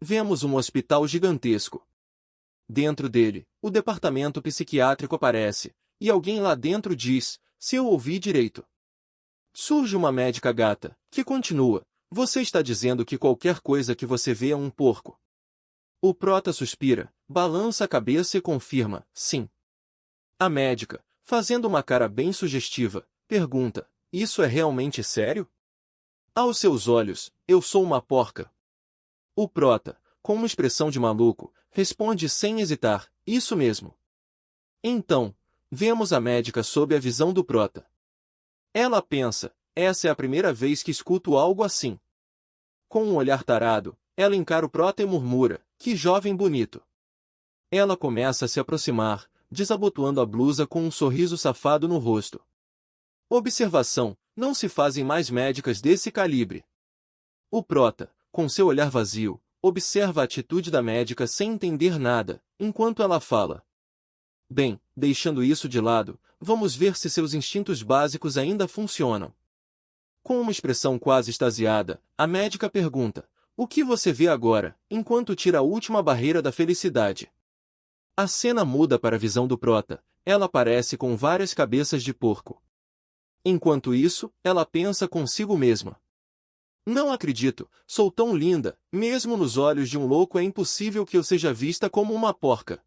vemos um hospital gigantesco. Dentro dele, o departamento psiquiátrico aparece, e alguém lá dentro diz, se eu ouvi direito. Surge uma médica gata, que continua, você está dizendo que qualquer coisa que você vê é um porco. O prota suspira, balança a cabeça e confirma, sim. A médica, fazendo uma cara bem sugestiva, pergunta, isso é realmente sério? Aos seus olhos, eu sou uma porca. O prota, com uma expressão de maluco, responde sem hesitar, isso mesmo. Então, vemos a médica sob a visão do prota. Ela pensa, essa é a primeira vez que escuto algo assim. Com um olhar tarado, ela encara o prota e murmura, que jovem bonito. Ela começa a se aproximar, desabotoando a blusa com um sorriso safado no rosto. Observação, não se fazem mais médicas desse calibre. O prota, com seu olhar vazio, observa a atitude da médica sem entender nada, enquanto ela fala. Bem, deixando isso de lado, vamos ver se seus instintos básicos ainda funcionam. Com uma expressão quase extasiada, a médica pergunta, o que você vê agora, enquanto tira a última barreira da felicidade? A cena muda para a visão do prota, ela aparece com várias cabeças de porco. Enquanto isso, ela pensa consigo mesma. Não acredito, sou tão linda, mesmo nos olhos de um louco é impossível que eu seja vista como uma porca.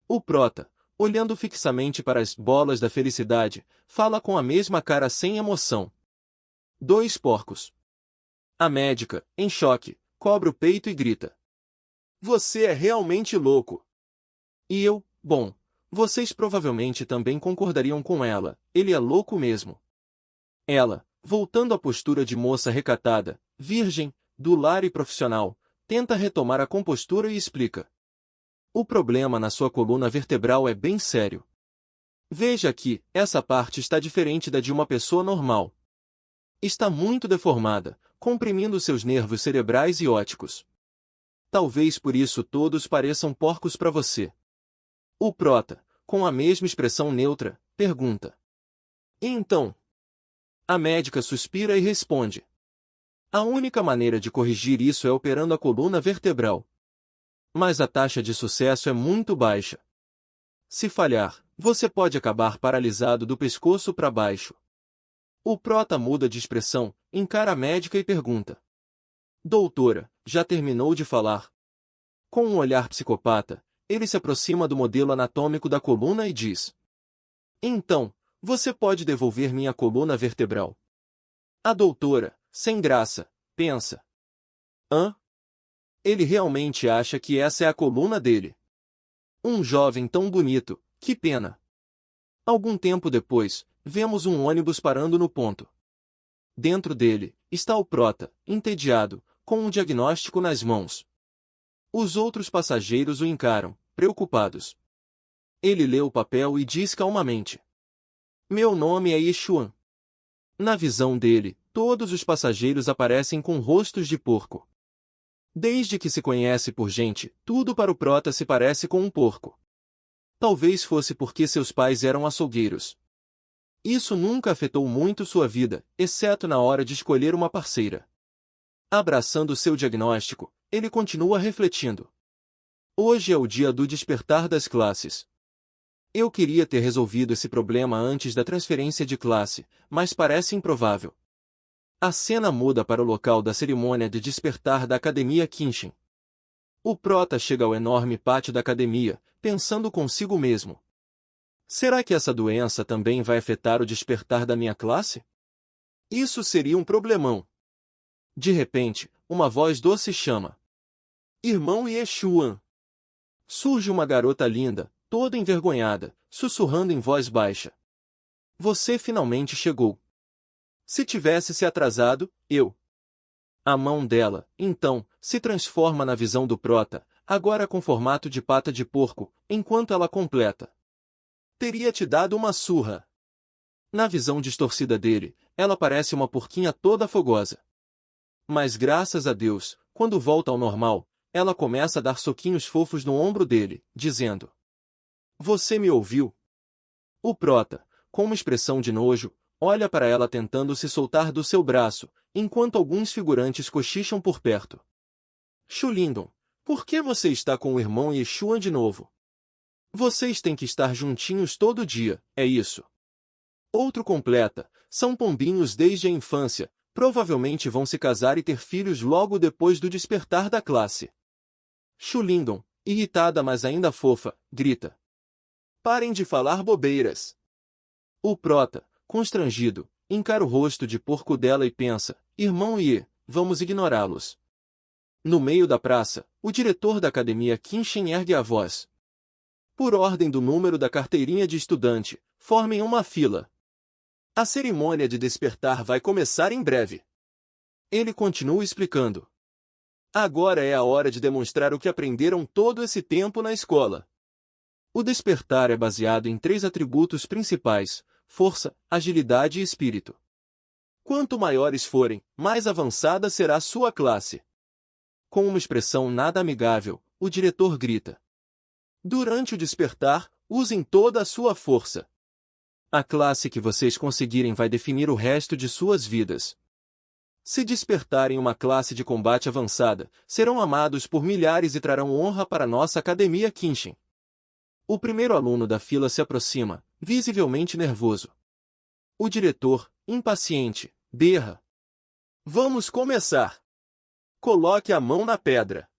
O prota, olhando fixamente para as bolas da felicidade, fala com a mesma cara sem emoção. 2 porcos. A médica, em choque, cobre o peito e grita. Você é realmente louco. E eu, bom, vocês provavelmente também concordariam com ela, ele é louco mesmo. Ela, voltando à postura de moça recatada, virgem, do lar e profissional, tenta retomar a compostura e explica. O problema na sua coluna vertebral é bem sério. Veja aqui, essa parte está diferente da de uma pessoa normal. Está muito deformada, comprimindo seus nervos cerebrais e ópticos. Talvez por isso todos pareçam porcos para você. O prota, com a mesma expressão neutra, pergunta. E então? A médica suspira e responde. A única maneira de corrigir isso é operando a coluna vertebral. Mas a taxa de sucesso é muito baixa. Se falhar, você pode acabar paralisado do pescoço para baixo. O prota muda de expressão, encara a médica e pergunta. Doutora, já terminou de falar? Com um olhar psicopata, ele se aproxima do modelo anatômico da coluna e diz. Então, você pode devolver minha coluna vertebral. A doutora, sem graça, pensa. Hã? Ele realmente acha que essa é a coluna dele. Um jovem tão bonito, que pena. Algum tempo depois, vemos um ônibus parando no ponto. Dentro dele, está o prota, entediado, com um diagnóstico nas mãos. Os outros passageiros o encaram, preocupados. Ele lê o papel e diz calmamente. Meu nome é Yeshuan. Na visão dele, todos os passageiros aparecem com rostos de porco. Desde que se conhece por gente, tudo para o prota se parece com um porco. Talvez fosse porque seus pais eram açougueiros. Isso nunca afetou muito sua vida, exceto na hora de escolher uma parceira. Abraçando seu diagnóstico, ele continua refletindo. Hoje é o dia do despertar das classes. Eu queria ter resolvido esse problema antes da transferência de classe, mas parece improvável. A cena muda para o local da cerimônia de despertar da Academia Kinshin. O prota chega ao enorme pátio da academia, pensando consigo mesmo. Será que essa doença também vai afetar o despertar da minha classe? Isso seria um problemão. De repente, uma voz doce chama. Irmão Yeshuan. Surge uma garota linda, toda envergonhada, sussurrando em voz baixa. Você finalmente chegou. Se tivesse se atrasado, eu. A mão dela, então, se transforma na visão do prota, agora com formato de pata de porco, enquanto ela completa. Teria te dado uma surra. Na visão distorcida dele, ela parece uma porquinha toda fogosa. Mas graças a Deus, quando volta ao normal, ela começa a dar soquinhos fofos no ombro dele, dizendo. Você me ouviu? O prota, com uma expressão de nojo, olha para ela tentando se soltar do seu braço, enquanto alguns figurantes cochicham por perto. Chulindon, Por que você está com o irmão Yeshua de novo? Vocês têm que estar juntinhos todo dia, é isso. Outro completa, são pombinhos desde a infância, provavelmente vão se casar e ter filhos logo depois do despertar da classe. Shu Lindon, irritada mas ainda fofa, grita. Parem de falar bobeiras. O prota, constrangido, encara o rosto de porco dela e pensa, irmão Ye, vamos ignorá-los. No meio da praça, o diretor da academia Kinshin ergue a voz. Por ordem do número da carteirinha de estudante, formem uma fila. A cerimônia de despertar vai começar em breve. Ele continua explicando. Agora é a hora de demonstrar o que aprenderam todo esse tempo na escola. O despertar é baseado em 3 atributos principais: força, agilidade e espírito. Quanto maiores forem, mais avançada será sua classe. Com uma expressão nada amigável, o diretor grita. Durante o despertar, usem toda a sua força. A classe que vocês conseguirem vai definir o resto de suas vidas. Se despertarem uma classe de combate avançada, serão amados por milhares e trarão honra para nossa academia Kinshin. O primeiro aluno da fila se aproxima, visivelmente nervoso. O diretor, impaciente, berra. Vamos começar! Coloque a mão na pedra.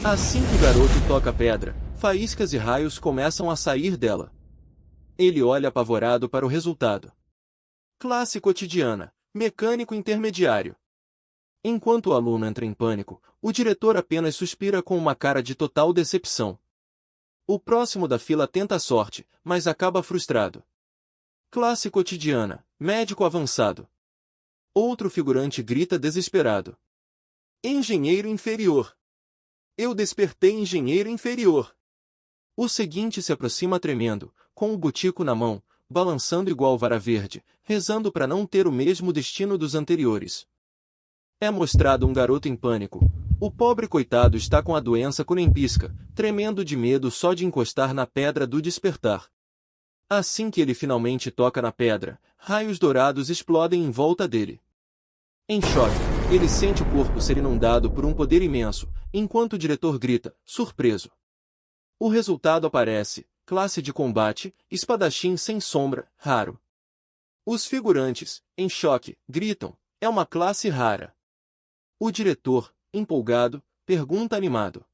Assim que o garoto toca a pedra, faíscas e raios começam a sair dela. Ele olha apavorado para o resultado. Classe cotidiana, mecânico intermediário. Enquanto o aluno entra em pânico, o diretor apenas suspira com uma cara de total decepção. O próximo da fila tenta a sorte, mas acaba frustrado. Classe cotidiana, médico avançado. Outro figurante grita desesperado. Engenheiro inferior. Eu despertei engenheiro inferior. O seguinte se aproxima tremendo, com o butico na mão, balançando igual vara verde, rezando para não ter o mesmo destino dos anteriores. É mostrado um garoto em pânico. O pobre coitado está com a doença cunempisca, tremendo de medo só de encostar na pedra do despertar. Assim que ele finalmente toca na pedra, raios dourados explodem em volta dele. Em choque, ele sente o corpo ser inundado por um poder imenso, enquanto o diretor grita, surpreso. O resultado aparece, classe de combate, espadachim sem sombra, raro. Os figurantes, em choque, gritam, é uma classe rara. O diretor, empolgado, pergunta animado.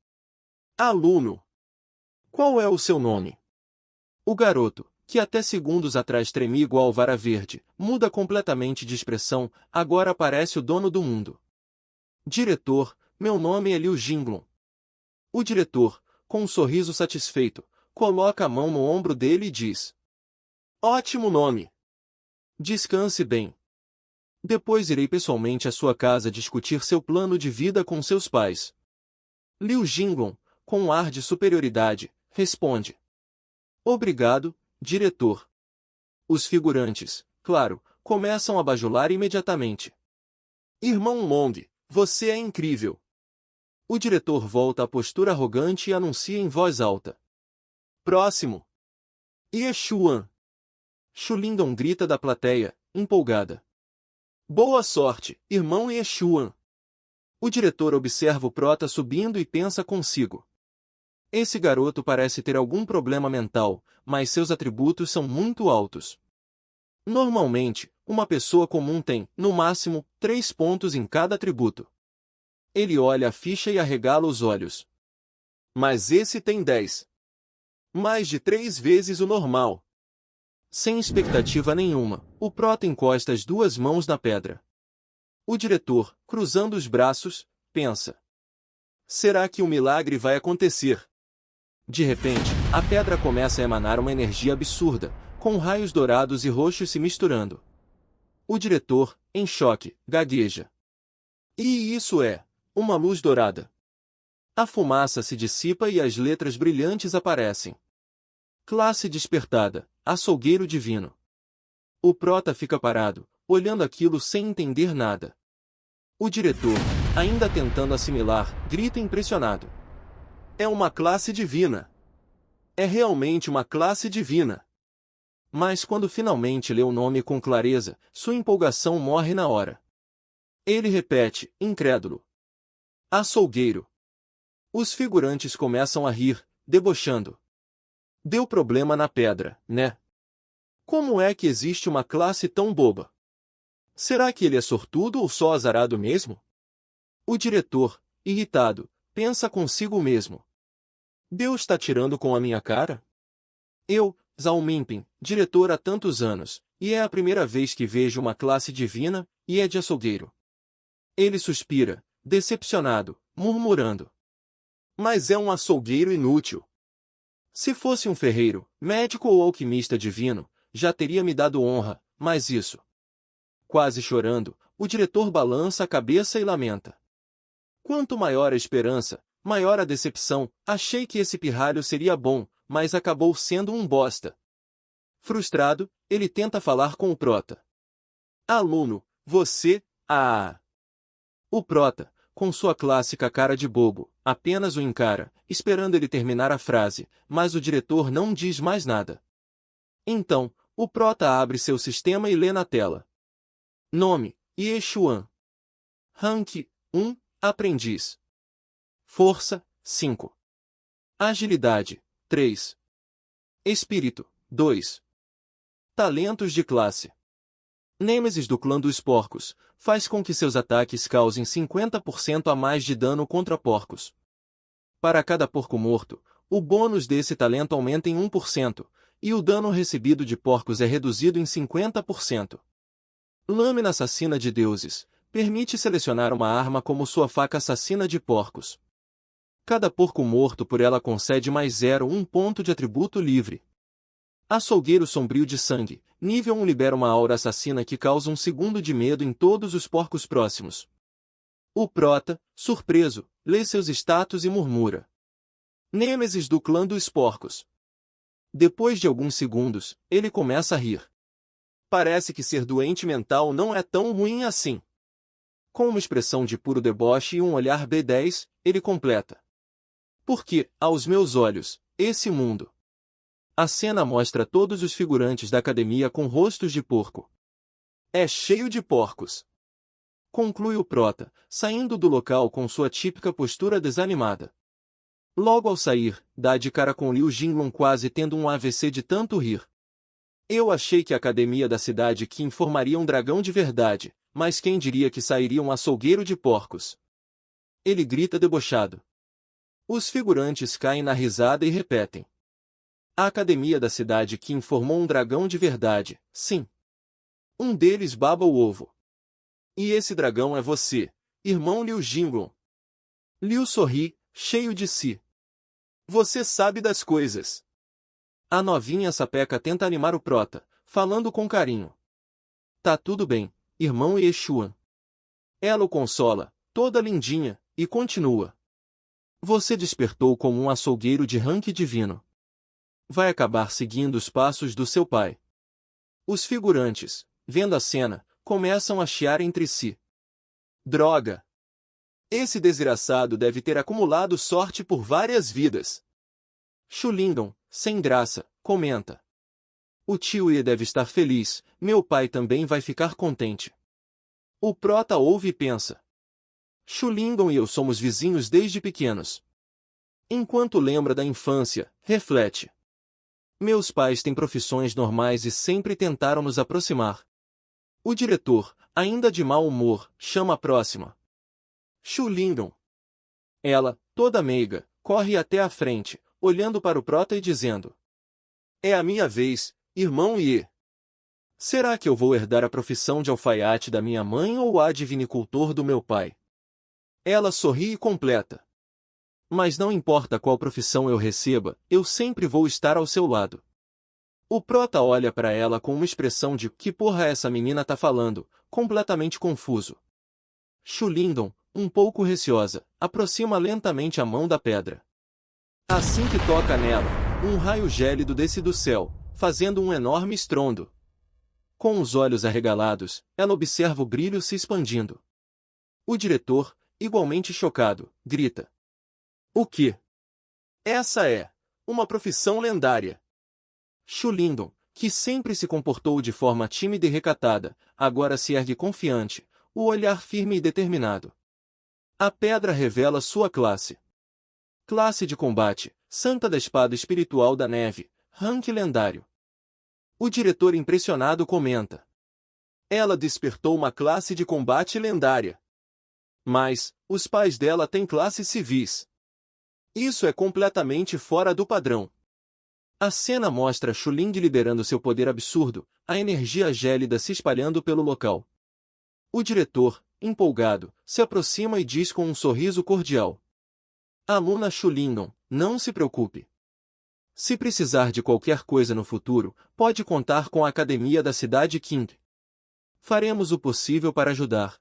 Aluno, qual é o seu nome? O garoto, que até segundos atrás tremia igual vara verde, muda completamente de expressão, agora parece o dono do mundo. Diretor, meu nome é Liu Jinglong. O diretor, com um sorriso satisfeito, coloca a mão no ombro dele e diz. Ótimo nome! Descanse bem. Depois irei pessoalmente à sua casa discutir seu plano de vida com seus pais. Liu Jinglong, com um ar de superioridade, responde. Obrigado, diretor. Os figurantes, claro, começam a bajular imediatamente. Irmão Long, você é incrível. O diretor volta à postura arrogante e anuncia em voz alta. Próximo. Yeshuan. Shu Lindon grita da plateia, empolgada. Boa sorte, irmão Yeshuan. O diretor observa o prota subindo e pensa consigo. Esse garoto parece ter algum problema mental, mas seus atributos são muito altos. Normalmente, uma pessoa comum tem, no máximo, 3 pontos em cada atributo. Ele olha a ficha e arregala os olhos. Mas esse tem 10. Mais de 3 vezes o normal. Sem expectativa nenhuma, o prota encosta as 2 mãos na pedra. O diretor, cruzando os braços, pensa. Será que um milagre vai acontecer? De repente, a pedra começa a emanar uma energia absurda, com raios dourados e roxos se misturando. O diretor, em choque, gagueja. E isso é uma luz dourada. A fumaça se dissipa e as letras brilhantes aparecem. Classe despertada, açougueiro divino. O prota fica parado, olhando aquilo sem entender nada. O diretor, ainda tentando assimilar, grita impressionado. É uma classe divina. É realmente uma classe divina. Mas quando finalmente lê o nome com clareza, sua empolgação morre na hora. Ele repete, incrédulo. Açougueiro. Os figurantes começam a rir, debochando. Deu problema na pedra, né? Como é que existe uma classe tão boba? Será que ele é sortudo ou só azarado mesmo? O diretor, irritado, pensa consigo mesmo. Deus está tirando com a minha cara? Eu, Zhao Minping, diretor há tantos anos, e é a primeira vez que vejo uma classe divina, e é de açougueiro. Ele suspira, decepcionado, murmurando. Mas é um açougueiro inútil. Se fosse um ferreiro, médico ou alquimista divino, já teria me dado honra, mas isso. Quase chorando, o diretor balança a cabeça e lamenta. Quanto maior a esperança, maior a decepção. Achei que esse pirralho seria bom, mas acabou sendo um bosta. Frustrado, ele tenta falar com o prota. Aluno, você, O prota, com sua clássica cara de bobo, apenas o encara, esperando ele terminar a frase, mas o diretor não diz mais nada. Então, o prota abre seu sistema e lê na tela. Nome, Yexuan. Rank, 1, aprendiz. Força, 5. Agilidade, 3. Espírito, 2. Talentos de classe. Nêmesis do clã dos porcos, faz com que seus ataques causem 50% a mais de dano contra porcos. Para cada porco morto, o bônus desse talento aumenta em 1%, e o dano recebido de porcos é reduzido em 50%. Lâmina assassina de deuses, permite selecionar uma arma como sua faca assassina de porcos. Cada porco morto por ela concede mais 0,1 ponto de atributo livre. Açougueiro sombrio de sangue, nível 1 libera uma aura assassina que causa 1 segundo de medo em todos os porcos próximos. O prota, surpreso, lê seus status e murmura. Nêmesis do clã dos porcos. Depois de alguns segundos, ele começa a rir. Parece que ser doente mental não é tão ruim assim. Com uma expressão de puro deboche e um olhar B10, ele completa. Porque, aos meus olhos, esse mundo. A cena mostra todos os figurantes da academia com rostos de porco. É cheio de porcos. Conclui o prota, saindo do local com sua típica postura desanimada. Logo ao sair, dá de cara com Liu Jinglong quase tendo um AVC de tanto rir. Eu achei que a academia da cidade Qin formaria um dragão de verdade, mas quem diria que sairia um açougueiro de porcos? Ele grita debochado. Os figurantes caem na risada e repetem. A academia da cidade Qin formou um dragão de verdade, sim. Um deles baba o ovo. E esse dragão é você, irmão Liu Jinglong. Liu sorri, cheio de si. Você sabe das coisas. A novinha sapeca tenta animar o prota, falando com carinho. Tá tudo bem, irmão Yexuan. Ela o consola, toda lindinha, e continua. Você despertou como um açougueiro de rank divino. Vai acabar seguindo os passos do seu pai. Os figurantes, vendo a cena, começam a chiar entre si. Droga! Esse desgraçado deve ter acumulado sorte por várias vidas. Shulingon, sem graça, comenta. O tio E deve estar feliz, meu pai também vai ficar contente. O prota ouve e pensa. Shulingon e eu somos vizinhos desde pequenos. Enquanto lembra da infância, reflete. Meus pais têm profissões normais e sempre tentaram nos aproximar. O diretor, ainda de mau humor, chama a próxima. Shulingon. Ela, toda meiga, corre até à frente, olhando para o prota e dizendo. É a minha vez, irmão Ye. Será que eu vou herdar a profissão de alfaiate da minha mãe ou a de vinicultor do meu pai? Ela sorri e completa. Mas não importa qual profissão eu receba, eu sempre vou estar ao seu lado. O prota olha para ela com uma expressão de que porra essa menina tá falando, completamente confuso. Shulingon, um pouco receosa, aproxima lentamente a mão da pedra. Assim que toca nela, um raio gélido desce do céu, fazendo um enorme estrondo. Com os olhos arregalados, ela observa o brilho se expandindo. O diretor, igualmente chocado, grita. O quê? Essa é uma profissão lendária. Shulingon, que sempre se comportou de forma tímida e recatada, agora se ergue confiante, o olhar firme e determinado. A pedra revela sua classe. Classe de combate, Santa da Espada Espiritual da Neve, rank lendário. O diretor impressionado comenta. Ela despertou uma classe de combate lendária. Mas, os pais dela têm classes civis. Isso é completamente fora do padrão. A cena mostra Shu-Ling liderando seu poder absurdo, a energia gélida se espalhando pelo local. O diretor, empolgado, se aproxima e diz com um sorriso cordial. Aluna Shu-Ling, não se preocupe. Se precisar de qualquer coisa no futuro, pode contar com a Academia da Cidade Qing. Faremos o possível para ajudar.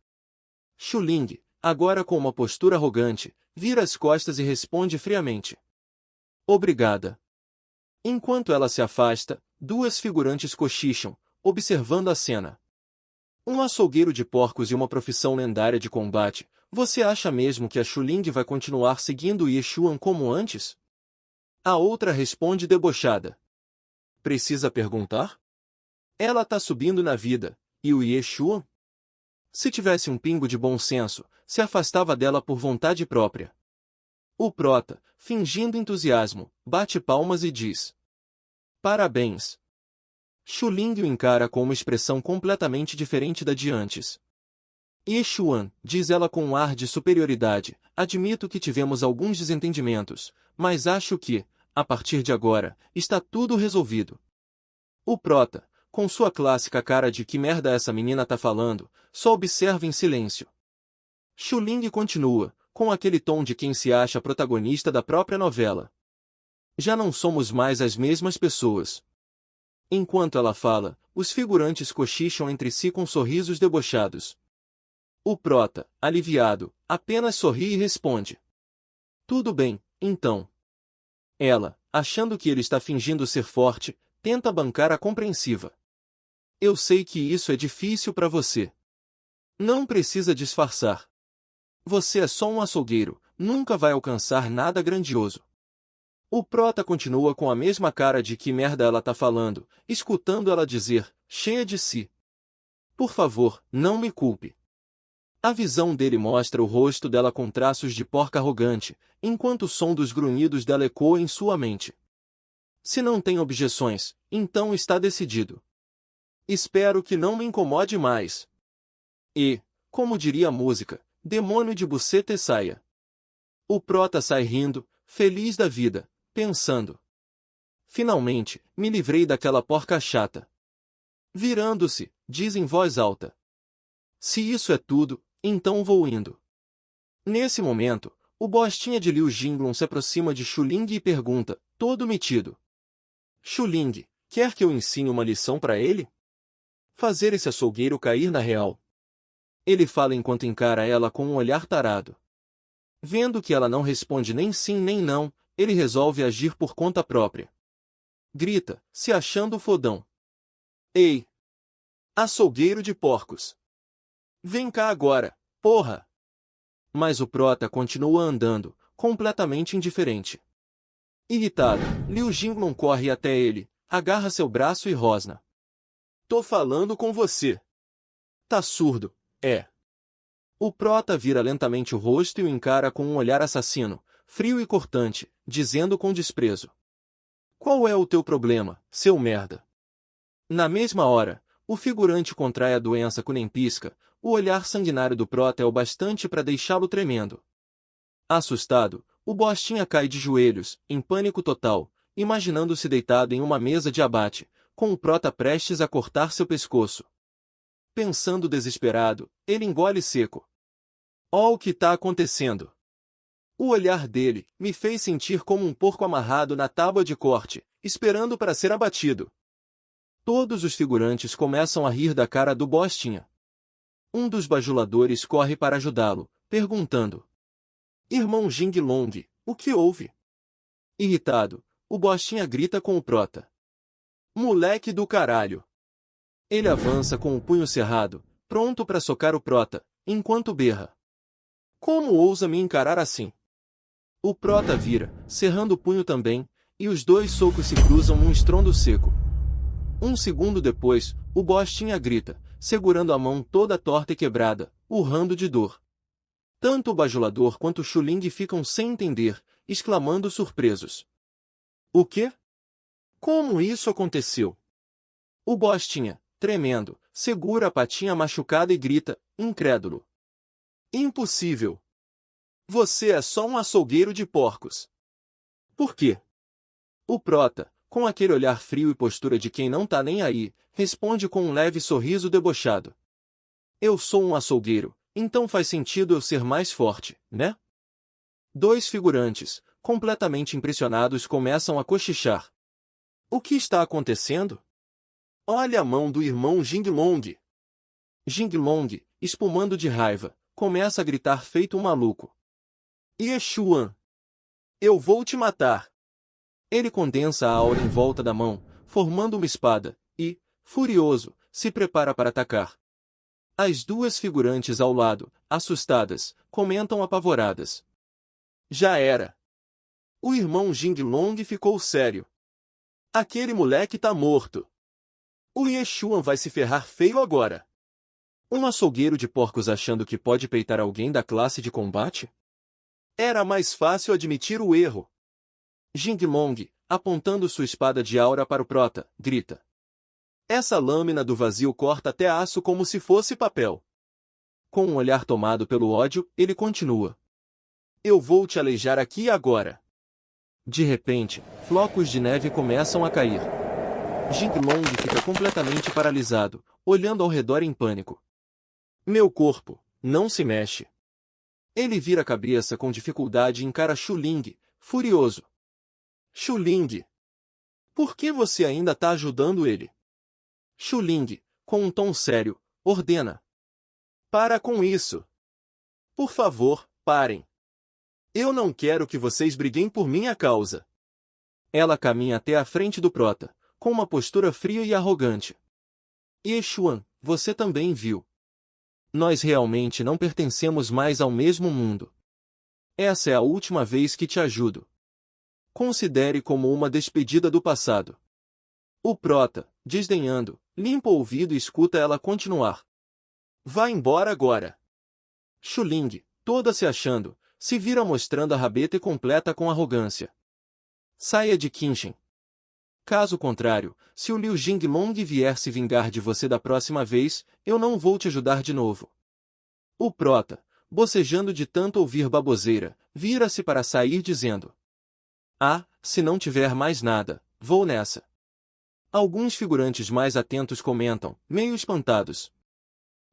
Shu-Ling, agora com uma postura arrogante, vira as costas e responde friamente. Obrigada. Enquanto ela se afasta, duas figurantes cochicham, observando a cena. Um açougueiro de porcos e uma profissão lendária de combate, você acha mesmo que a Shu-Ling vai continuar seguindo Yeshuan como antes? A outra responde debochada. Precisa perguntar? Ela tá subindo na vida, e o Yeshuan? Se tivesse um pingo de bom senso, se afastava dela por vontade própria. O prota, fingindo entusiasmo, bate palmas e diz. Parabéns. Shu-Ling o encara com uma expressão completamente diferente da de antes. Yeshuan, diz ela com um ar de superioridade, admito que tivemos alguns desentendimentos, mas acho que, a partir de agora, está tudo resolvido. O prota, com sua clássica cara de que merda essa menina tá falando, só observa em silêncio. Shu-Ling continua, com aquele tom de quem se acha protagonista da própria novela. Já não somos mais as mesmas pessoas. Enquanto ela fala, os figurantes cochicham entre si com sorrisos debochados. O prota, aliviado, apenas sorri e responde. Tudo bem, então. Ela, achando que ele está fingindo ser forte, tenta bancar a compreensiva. Eu sei que isso é difícil para você. Não precisa disfarçar. Você é só um açougueiro, nunca vai alcançar nada grandioso. O prota continua com a mesma cara de que merda ela tá falando, escutando ela dizer, cheia de si. Por favor, não me culpe. A visão dele mostra o rosto dela com traços de porca arrogante, enquanto o som dos grunhidos dela ecoa em sua mente. Se não tem objeções, então está decidido. Espero que não me incomode mais. E, como diria a música, demônio de buceta e saia. O prota sai rindo, feliz da vida, pensando. Finalmente, me livrei daquela porca chata. Virando-se, diz em voz alta. Se isso é tudo, então vou indo. Nesse momento, o bostinha de Liu Jinglong se aproxima de Shu-Ling e pergunta, todo metido. Shu-Ling, quer que eu ensine uma lição para ele? Fazer esse açougueiro cair na real. Ele fala enquanto encara ela com um olhar tarado. Vendo que ela não responde nem sim nem não, ele resolve agir por conta própria. Grita, se achando fodão. Ei! Açougueiro de porcos! Vem cá agora, porra! Mas o prota continua andando, completamente indiferente. Irritado, Liu Jinglong corre até ele, agarra seu braço e rosna. Tô falando com você. Tá surdo, é. O prota vira lentamente o rosto e o encara com um olhar assassino, frio e cortante, dizendo com desprezo. Qual é o teu problema, seu merda? Na mesma hora, o figurante contrai a doença com nem pisca, o olhar sanguinário do prota é o bastante para deixá-lo tremendo. Assustado, o bostinha cai de joelhos, em pânico total, imaginando-se deitado em uma mesa de abate, com o prota prestes a cortar seu pescoço. Pensando desesperado, ele engole seco. Ó o que tá acontecendo! O olhar dele me fez sentir como um porco amarrado na tábua de corte, esperando para ser abatido. Todos os figurantes começam a rir da cara do bostinha. Um dos bajuladores corre para ajudá-lo, perguntando. Irmão Jinglong, o que houve? Irritado, o bostinha grita com o prota. Moleque do caralho! Ele avança com o punho cerrado, pronto para socar o prota, enquanto berra. Como ousa me encarar assim? O prota vira, cerrando o punho também, e os dois socos se cruzam num estrondo seco. Um segundo depois, o bostinha grita, segurando a mão toda torta e quebrada, urrando de dor. Tanto o bajulador quanto o Shu-Ling ficam sem entender, exclamando surpresos. O quê? Como isso aconteceu? O Bostinha, tremendo, segura a patinha machucada e grita, incrédulo. Impossível! Você é só um açougueiro de porcos. Por quê? O Prota, com aquele olhar frio e postura de quem não tá nem aí, responde com um leve sorriso debochado. Eu sou um açougueiro, então faz sentido eu ser mais forte, né? Dois figurantes, completamente impressionados, começam a cochichar. O que está acontecendo? Olha a mão do irmão Jinglong. Jinglong, espumando de raiva, começa a gritar feito um maluco. Yeshuan! Eu vou te matar! Ele condensa a aura em volta da mão, formando uma espada, e, furioso, se prepara para atacar. As duas figurantes ao lado, assustadas, comentam apavoradas. Já era. O irmão Jinglong ficou sério. Aquele moleque tá morto. O Yeshuan vai se ferrar feio agora. Um açougueiro de porcos achando que pode peitar alguém da classe de combate? Era mais fácil admitir o erro. Jinglong, apontando sua espada de aura para o Prota, grita. Essa lâmina do vazio corta até aço como se fosse papel. Com um olhar tomado pelo ódio, ele continua. Eu vou te aleijar aqui agora. De repente, flocos de neve começam a cair. Jinglong fica completamente paralisado, olhando ao redor em pânico. Meu corpo, não se mexe. Ele vira a cabeça com dificuldade e encara Shuling, furioso. Shuling! Por que você ainda tá ajudando ele? Shuling, com um tom sério, ordena. Para com isso. Por favor, parem. Eu não quero que vocês briguem por minha causa. Ela caminha até a frente do Prota, com uma postura fria e arrogante. Yeshuan, você também viu. Nós realmente não pertencemos mais ao mesmo mundo. Essa é a última vez que te ajudo. Considere como uma despedida do passado. O Prota, desdenhando, limpa o ouvido e escuta ela continuar. Vá embora agora. Shuling, toda se achando, se vira mostrando a rabeta e completa com arrogância. Saia de Qinshen. Caso contrário, se o Liu Jinglong vier se vingar de você da próxima vez, eu não vou te ajudar de novo. O Prota, bocejando de tanto ouvir baboseira, vira-se para sair dizendo. Ah, se não tiver mais nada, vou nessa. Alguns figurantes mais atentos comentam, meio espantados.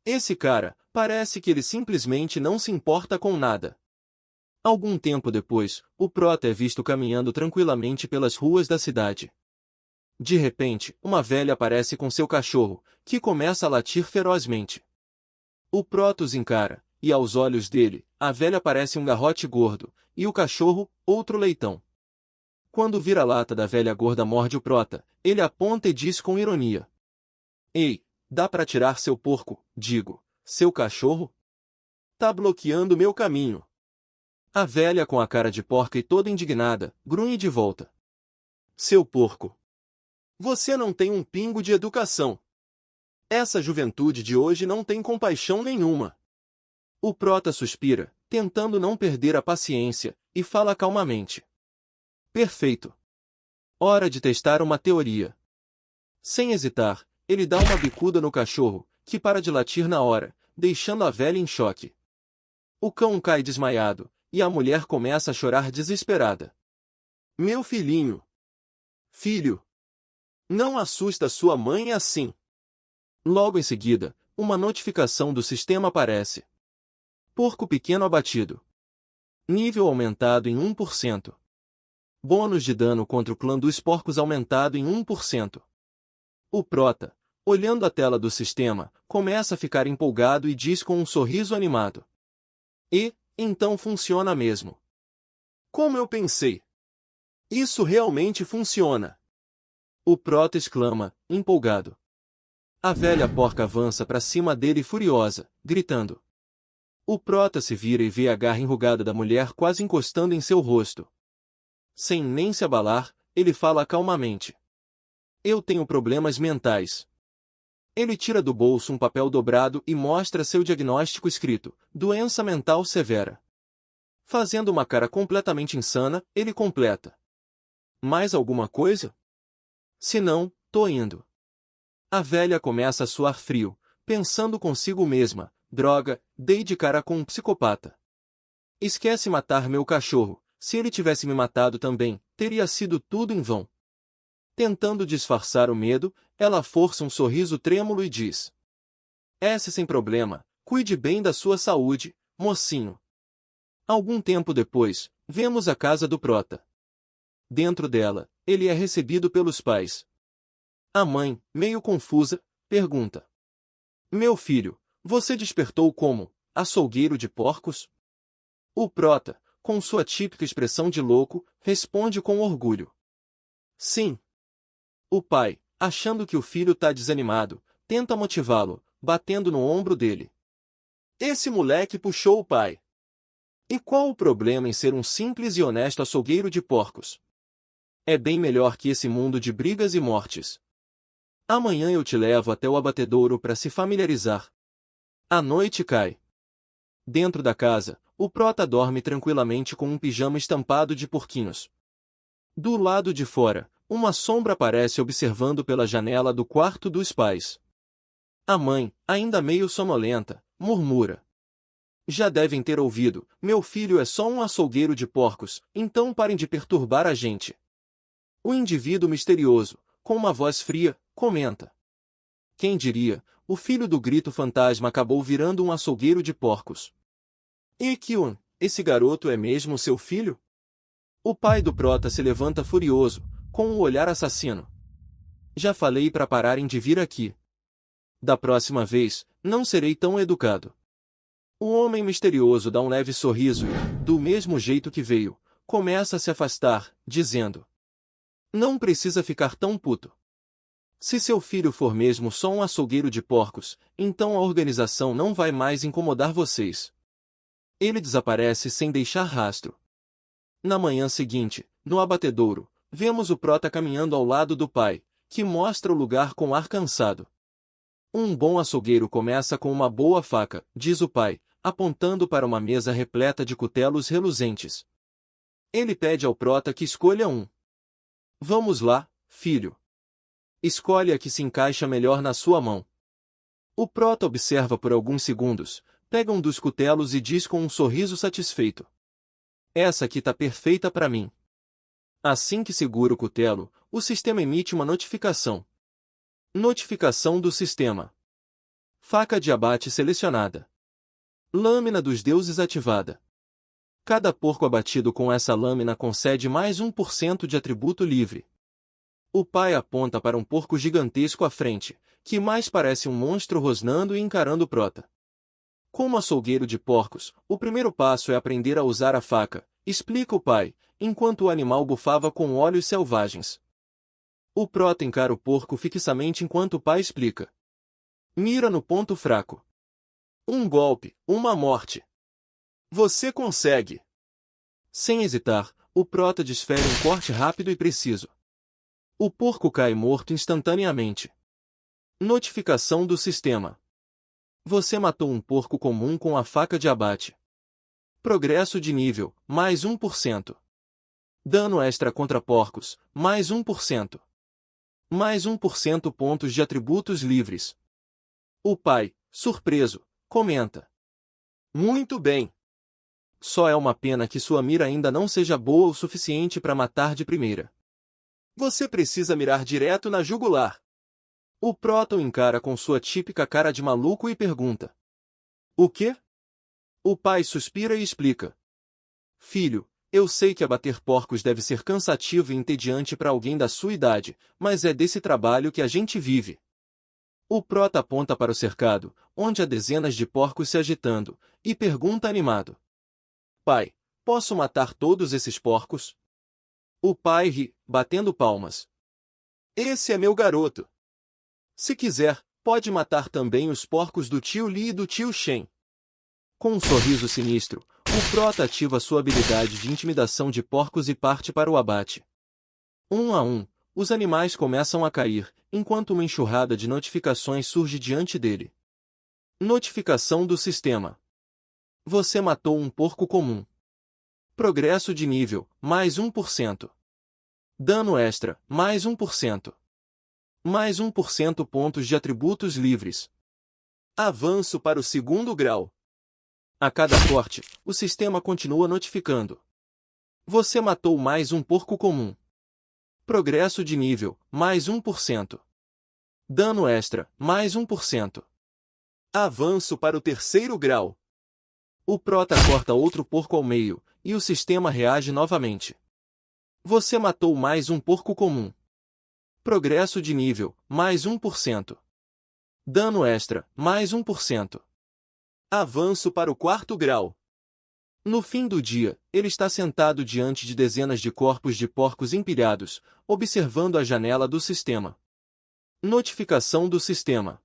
Esse cara, parece que ele simplesmente não se importa com nada. Algum tempo depois, o Prota é visto caminhando tranquilamente pelas ruas da cidade. De repente, uma velha aparece com seu cachorro, que começa a latir ferozmente. O Prota os encara, e aos olhos dele, a velha parece um garrote gordo, e o cachorro, outro leitão. Quando o vira-lata da velha gorda morde o Prota, ele aponta e diz com ironia. Ei, dá para tirar seu porco, digo, seu cachorro? Tá bloqueando meu caminho. A velha com a cara de porca e toda indignada, grunhe de volta. Seu porco. Você não tem um pingo de educação. Essa juventude de hoje não tem compaixão nenhuma. O Prota suspira, tentando não perder a paciência, e fala calmamente. Perfeito. Hora de testar uma teoria. Sem hesitar, ele dá uma bicuda no cachorro, que para de latir na hora, deixando a velha em choque. O cão cai desmaiado, e a mulher começa a chorar desesperada. Meu filhinho. Filho. Não assusta sua mãe assim. Logo em seguida, uma notificação do sistema aparece. Porco pequeno abatido. Nível aumentado em 1%. Bônus de dano contra o clã dos porcos aumentado em 1%. O Prota, olhando a tela do sistema, começa a ficar empolgado e diz com um sorriso animado. Então funciona mesmo. Como eu pensei. Isso realmente funciona. O Prota exclama, empolgado. A velha porca avança para cima dele furiosa, gritando. O Prota se vira e vê a garra enrugada da mulher quase encostando em seu rosto. Sem nem se abalar, ele fala calmamente. Eu tenho problemas mentais. Ele tira do bolso um papel dobrado e mostra seu diagnóstico escrito, doença mental severa. Fazendo uma cara completamente insana, ele completa. Mais alguma coisa? Se não, tô indo. A velha começa a suar frio, pensando consigo mesma, droga, dei de cara com um psicopata. Esquece matar meu cachorro, se ele tivesse me matado também, teria sido tudo em vão. Tentando disfarçar o medo, ela força um sorriso trêmulo e diz: Esse sem problema, cuide bem da sua saúde, mocinho. Algum tempo depois, vemos a casa do Prota. Dentro dela, ele é recebido pelos pais. A mãe, meio confusa, pergunta: Meu filho, você despertou como açougueiro de porcos? O Prota, com sua típica expressão de louco, responde com orgulho: Sim. O pai, achando que o filho tá desanimado, tenta motivá-lo, batendo no ombro dele. Esse moleque puxou o pai. E qual o problema em ser um simples e honesto açougueiro de porcos? É bem melhor que esse mundo de brigas e mortes. Amanhã eu te levo até o abatedouro para se familiarizar. A noite cai. Dentro da casa, o Prota dorme tranquilamente com um pijama estampado de porquinhos. Do lado de fora, uma sombra aparece observando pela janela do quarto dos pais. A mãe, ainda meio sonolenta, murmura: Já devem ter ouvido, meu filho é só um açougueiro de porcos, então parem de perturbar a gente. O indivíduo misterioso, com uma voz fria, comenta: Quem diria, o filho do grito fantasma acabou virando um açougueiro de porcos. E Kyun, esse garoto é mesmo seu filho? O pai do Prota se levanta furioso, com um olhar assassino. Já falei para pararem de vir aqui. Da próxima vez, não serei tão educado. O homem misterioso dá um leve sorriso e, do mesmo jeito que veio, começa a se afastar, dizendo: Não precisa ficar tão puto. Se seu filho for mesmo só um açougueiro de porcos, então a organização não vai mais incomodar vocês. Ele desaparece sem deixar rastro. Na manhã seguinte, no abatedouro, vemos o Prota caminhando ao lado do pai, que mostra o lugar com ar cansado. Um bom açougueiro começa com uma boa faca, diz o pai, apontando para uma mesa repleta de cutelos reluzentes. Ele pede ao Prota que escolha um. Vamos lá, filho. Escolhe a que se encaixa melhor na sua mão. O Prota observa por alguns segundos, pega um dos cutelos e diz com um sorriso satisfeito: Essa aqui tá perfeita para mim. Assim que segura o cutelo, o sistema emite uma notificação. Notificação do sistema. Faca de abate selecionada. Lâmina dos deuses ativada. Cada porco abatido com essa lâmina concede mais 1% de atributo livre. O pai aponta para um porco gigantesco à frente, que mais parece um monstro rosnando e encarando o Prota. Como açougueiro de porcos, o primeiro passo é aprender a usar a faca, explica o pai, enquanto o animal bufava com olhos selvagens. O Prota encara o porco fixamente enquanto o pai explica. Mira no ponto fraco. Um golpe, uma morte. Você consegue. Sem hesitar, o Prota desfere um corte rápido e preciso. O porco cai morto instantaneamente. Notificação do sistema. Você matou um porco comum com a faca de abate. Progresso de nível, mais 1%. Dano extra contra porcos, mais 1%. Mais 1% pontos de atributos livres. O pai, surpreso, comenta: Muito bem. Só é uma pena que sua mira ainda não seja boa o suficiente para matar de primeira. Você precisa mirar direto na jugular. O Prota o encara com sua típica cara de maluco e pergunta: O quê? O pai suspira e explica: Filho, eu sei que abater porcos deve ser cansativo e entediante para alguém da sua idade, mas é desse trabalho que a gente vive. O Prota aponta para o cercado, onde há dezenas de porcos se agitando, e pergunta animado: Pai, posso matar todos esses porcos? O pai ri, batendo palmas. Esse é meu garoto. Se quiser, pode matar também os porcos do tio Li e do tio Shen. Com um sorriso sinistro, o Prota ativa sua habilidade de intimidação de porcos e parte para o abate. Um a um, os animais começam a cair, enquanto uma enxurrada de notificações surge diante dele. Notificação do sistema. Você matou um porco comum. Progresso de nível, mais 1%. Dano extra, mais 1%. Mais 1% pontos de atributos livres. Avanço para o segundo grau. A cada corte, o sistema continua notificando. Você matou mais um porco comum. Progresso de nível, mais 1%. Dano extra, mais 1%. Avanço para o terceiro grau. O prota corta outro porco ao meio, e o sistema reage novamente. Você matou mais um porco comum. Progresso de nível, mais 1%. Dano extra, mais 1%. Avanço para o quarto grau. No fim do dia, ele está sentado diante de dezenas de corpos de porcos empilhados, observando a janela do sistema. Notificação do sistema.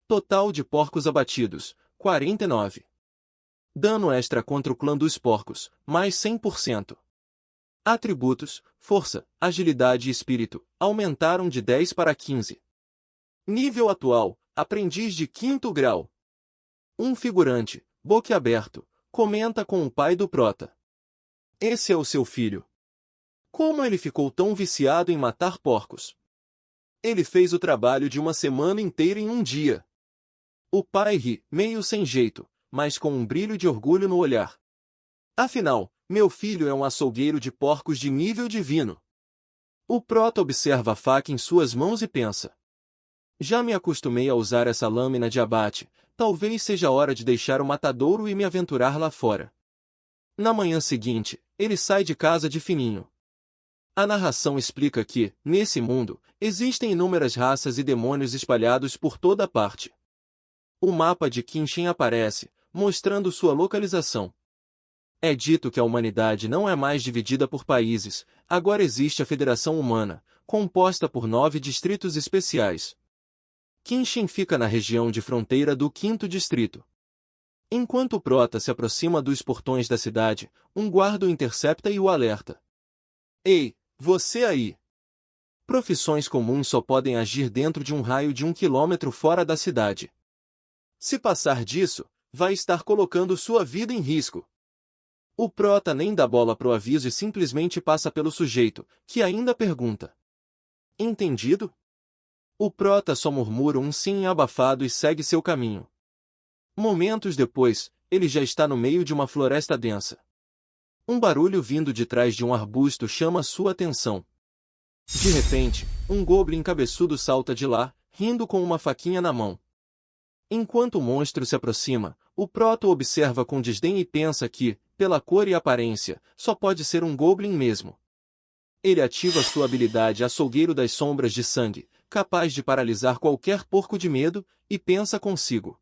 Total de porcos abatidos, 49. Dano extra contra o clã dos porcos, mais 100%. Atributos, força, agilidade e espírito, aumentaram de 10 para 15. Nível atual, aprendiz de quinto grau. Um figurante, boquiaberto, comenta com o pai do prota. Esse é o seu filho. Como ele ficou tão viciado em matar porcos? Ele fez o trabalho de uma semana inteira em um dia. O pai ri, meio sem jeito, mas com um brilho de orgulho no olhar. Afinal, meu filho é um açougueiro de porcos de nível divino. O prota observa a faca em suas mãos e pensa. Já me acostumei a usar essa lâmina de abate, talvez seja hora de deixar o matadouro e me aventurar lá fora. Na manhã seguinte, ele sai de casa de fininho. A narração explica que, nesse mundo, existem inúmeras raças e demônios espalhados por toda parte. O mapa de Kenshin aparece, mostrando sua localização. É dito que a humanidade não é mais dividida por países, agora existe a Federação Humana, composta por 9 distritos especiais. Kenshin fica na região de fronteira do 5º distrito. Enquanto o prota se aproxima dos portões da cidade, um guarda o intercepta e o alerta. Ei, você aí! Profissões comuns só podem agir dentro de um raio de 1 quilômetro fora da cidade. Se passar disso, vai estar colocando sua vida em risco. O prota nem dá bola pro aviso e simplesmente passa pelo sujeito, que ainda pergunta. Entendido? O prota só murmura um sim abafado e segue seu caminho. Momentos depois, ele já está no meio de uma floresta densa. Um barulho vindo de trás de um arbusto chama sua atenção. De repente, um goblin cabeçudo salta de lá, rindo com uma faquinha na mão. Enquanto o monstro se aproxima, o prota o observa com desdém e pensa que, pela cor e aparência, só pode ser um goblin mesmo. Ele ativa sua habilidade Açougueiro das Sombras de Sangue, capaz de paralisar qualquer porco de medo, e pensa consigo.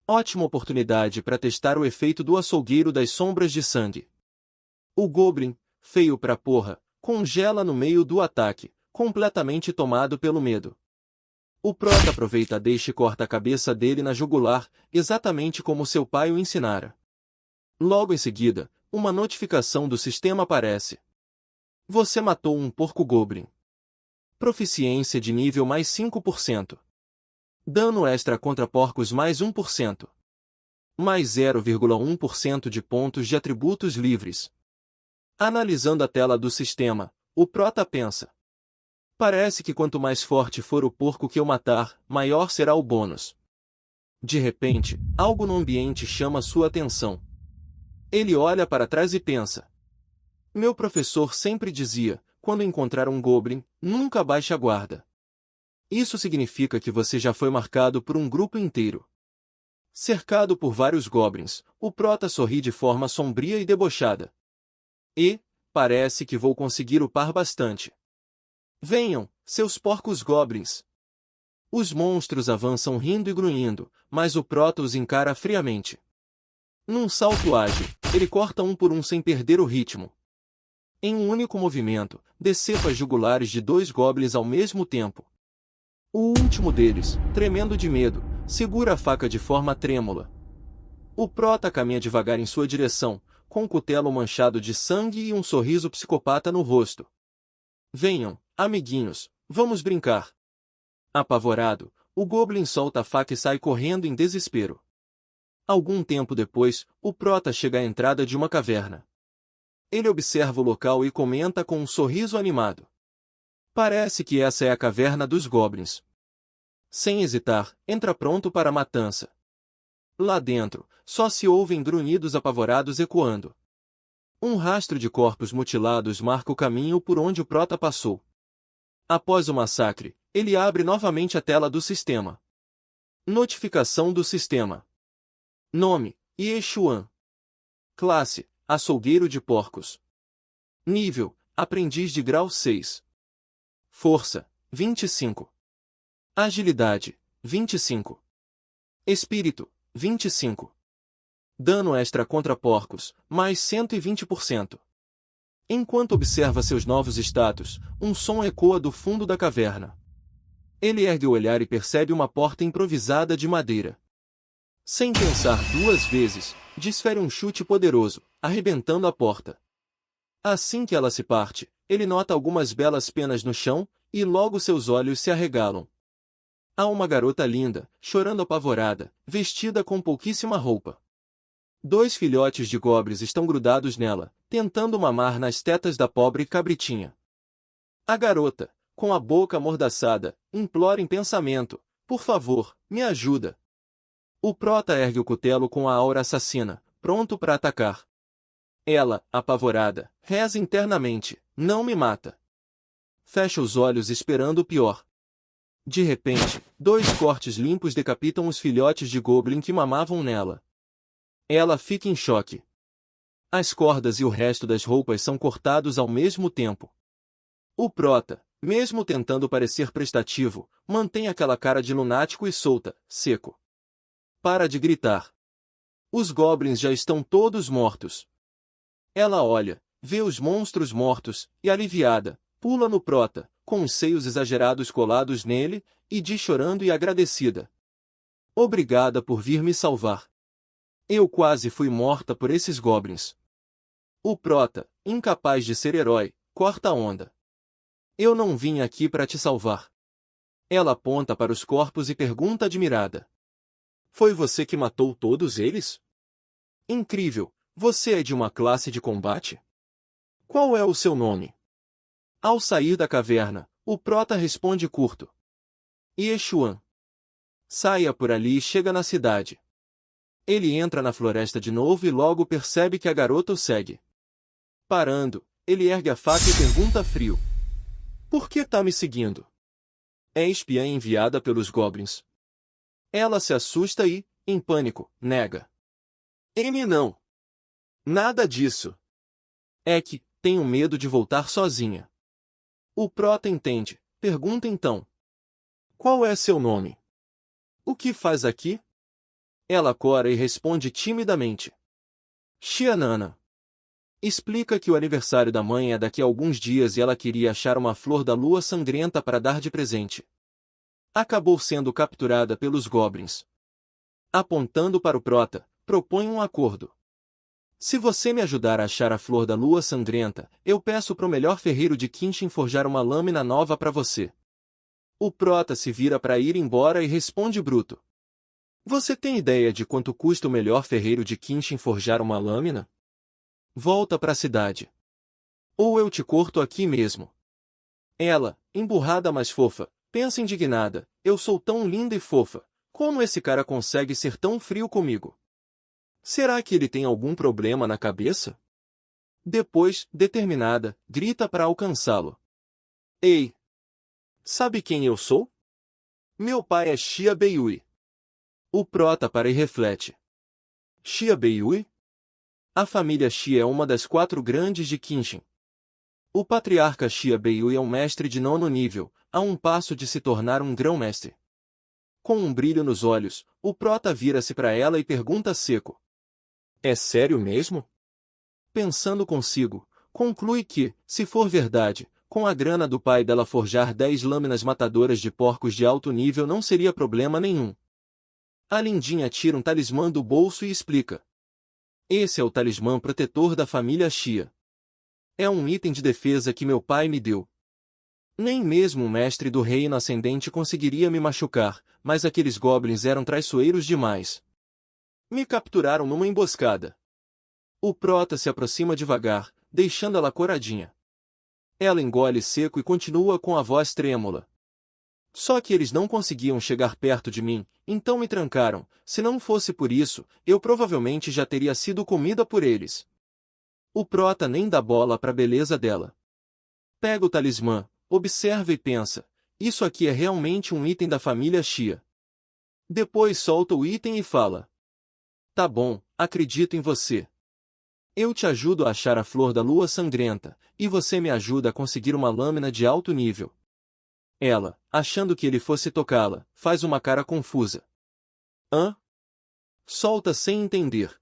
Ótima oportunidade para testar o efeito do Açougueiro das Sombras de Sangue. O goblin, feio pra porra, congela no meio do ataque, completamente tomado pelo medo. O prota aproveita a deixa e corta a cabeça dele na jugular, exatamente como seu pai o ensinara. Logo em seguida, uma notificação do sistema aparece. Você matou um porco goblin. Proficiência de nível mais 5%. Dano extra contra porcos mais 1%. Mais 0,1% de pontos de atributos livres. Analisando a tela do sistema, o prota pensa. Parece que quanto mais forte for o porco que eu matar, maior será o bônus. De repente, algo no ambiente chama sua atenção. Ele olha para trás e pensa. Meu professor sempre dizia, quando encontrar um goblin, nunca baixe a guarda. Isso significa que você já foi marcado por um grupo inteiro. Cercado por vários goblins, o prota sorri de forma sombria e debochada. E, parece que vou conseguir upar bastante. Venham, seus porcos goblins. Os monstros avançam rindo e grunhindo, mas o prota os encara friamente. Num salto ágil, ele corta um por um sem perder o ritmo. Em um único movimento, decepa as jugulares de 2 goblins ao mesmo tempo. O último deles, tremendo de medo, segura a faca de forma trêmula. O prota caminha devagar em sua direção, com o cutelo manchado de sangue e um sorriso psicopata no rosto. Venham, amiguinhos, vamos brincar. Apavorado, o goblin solta a faca e sai correndo em desespero. Algum tempo depois, o prota chega à entrada de uma caverna. Ele observa o local e comenta com um sorriso animado. Parece que essa é a caverna dos goblins. Sem hesitar, entra pronto para a matança. Lá dentro, só se ouvem grunhidos apavorados ecoando. Um rastro de corpos mutilados marca o caminho por onde o prota passou. Após o massacre, ele abre novamente a tela do sistema. Notificação do sistema. Nome: Yeshuan. Classe: Açougueiro de porcos. Nível: Aprendiz de grau 6. Força: 25. Agilidade: 25. Espírito: 25. Dano extra contra porcos, mais 120%. Enquanto observa seus novos status, um som ecoa do fundo da caverna. Ele ergue o olhar e percebe uma porta improvisada de madeira. Sem pensar duas vezes, desfere um chute poderoso, arrebentando a porta. Assim que ela se parte, ele nota algumas belas penas no chão, e logo seus olhos se arregalam. Há uma garota linda, chorando apavorada, vestida com pouquíssima roupa. 2 filhotes de goblins estão grudados nela, tentando mamar nas tetas da pobre cabritinha. A garota, com a boca amordaçada, implora em pensamento: por favor, me ajuda. O prota ergue o cutelo com a aura assassina, pronto para atacar. Ela, apavorada, reza internamente: não me mata. Fecha os olhos esperando o pior. De repente, 2 cortes limpos decapitam os filhotes de goblin que mamavam nela. Ela fica em choque. As cordas e o resto das roupas são cortados ao mesmo tempo. O prota, mesmo tentando parecer prestativo, mantém aquela cara de lunático e solta, seco. Para de gritar. Os goblins já estão todos mortos. Ela olha, vê os monstros mortos, e aliviada, pula no prota, com os seios exagerados colados nele, e diz chorando e agradecida: obrigada por vir me salvar. Eu quase fui morta por esses goblins. O prota, incapaz de ser herói, corta a onda. Eu não vim aqui para te salvar. Ela aponta para os corpos e pergunta admirada: foi você que matou todos eles? Incrível, você é de uma classe de combate? Qual é o seu nome? Ao sair da caverna, o prota responde curto: Yeshuan. Saia por ali e chega na cidade. Ele entra na floresta de novo e logo percebe que a garota o segue. Parando, ele ergue a faca e pergunta frio: por que tá me seguindo? É espiã enviada pelos goblins. Ela se assusta e, em pânico, nega. Ele não. Nada disso. É que, tenho medo de voltar sozinha. O prota entende, pergunta então: qual é seu nome? O que faz aqui? Ela cora e responde timidamente: Xianana. Explica que o aniversário da mãe é daqui a alguns dias e ela queria achar uma flor da lua sangrenta para dar de presente. Acabou sendo capturada pelos goblins. Apontando para o prota, propõe um acordo. Se você me ajudar a achar a flor da lua sangrenta, eu peço pro melhor ferreiro de Kinshin forjar uma lâmina nova para você. O prota se vira para ir embora e responde bruto: você tem ideia de quanto custa o melhor ferreiro de Kinshin forjar uma lâmina? Volta para a cidade. Ou eu te corto aqui mesmo. Ela, emburrada mas fofa, pensa indignada: eu sou tão linda e fofa, como esse cara consegue ser tão frio comigo? Será que ele tem algum problema na cabeça? Depois, determinada, grita para alcançá-lo: ei! Sabe quem eu sou? Meu pai é Xia Beiyui. O prota para e reflete: Xia Beiyui? A família Xia é uma das 4 grandes de Kinshin. O patriarca Xia Beiyui é um mestre de 9º nível, a um passo de se tornar um grão-mestre. Com um brilho nos olhos, o prota vira-se para ela e pergunta seco: é sério mesmo? Pensando consigo, conclui que, se for verdade, com a grana do pai dela forjar 10 lâminas matadoras de porcos de alto nível não seria problema nenhum. A lindinha tira um talismã do bolso e explica: esse é o talismã protetor da família Xia. É um item de defesa que meu pai me deu. Nem mesmo o mestre do reino ascendente conseguiria me machucar, mas aqueles goblins eram traiçoeiros demais. Me capturaram numa emboscada. O prota se aproxima devagar, deixando ela coradinha. Ela engole seco e continua com a voz trêmula. Só que eles não conseguiam chegar perto de mim, então me trancaram. Se não fosse por isso, eu provavelmente já teria sido comida por eles. O prota nem dá bola pra beleza dela. Pega o talismã, observa e pensa, isso aqui é realmente um item da família Xia. Depois solta o item e fala. Tá bom, acredito em você. Eu te ajudo a achar a flor da lua sangrenta, e você me ajuda a conseguir uma lâmina de alto nível. Ela, achando que ele fosse tocá-la, faz uma cara confusa. Hã? Solta sem entender.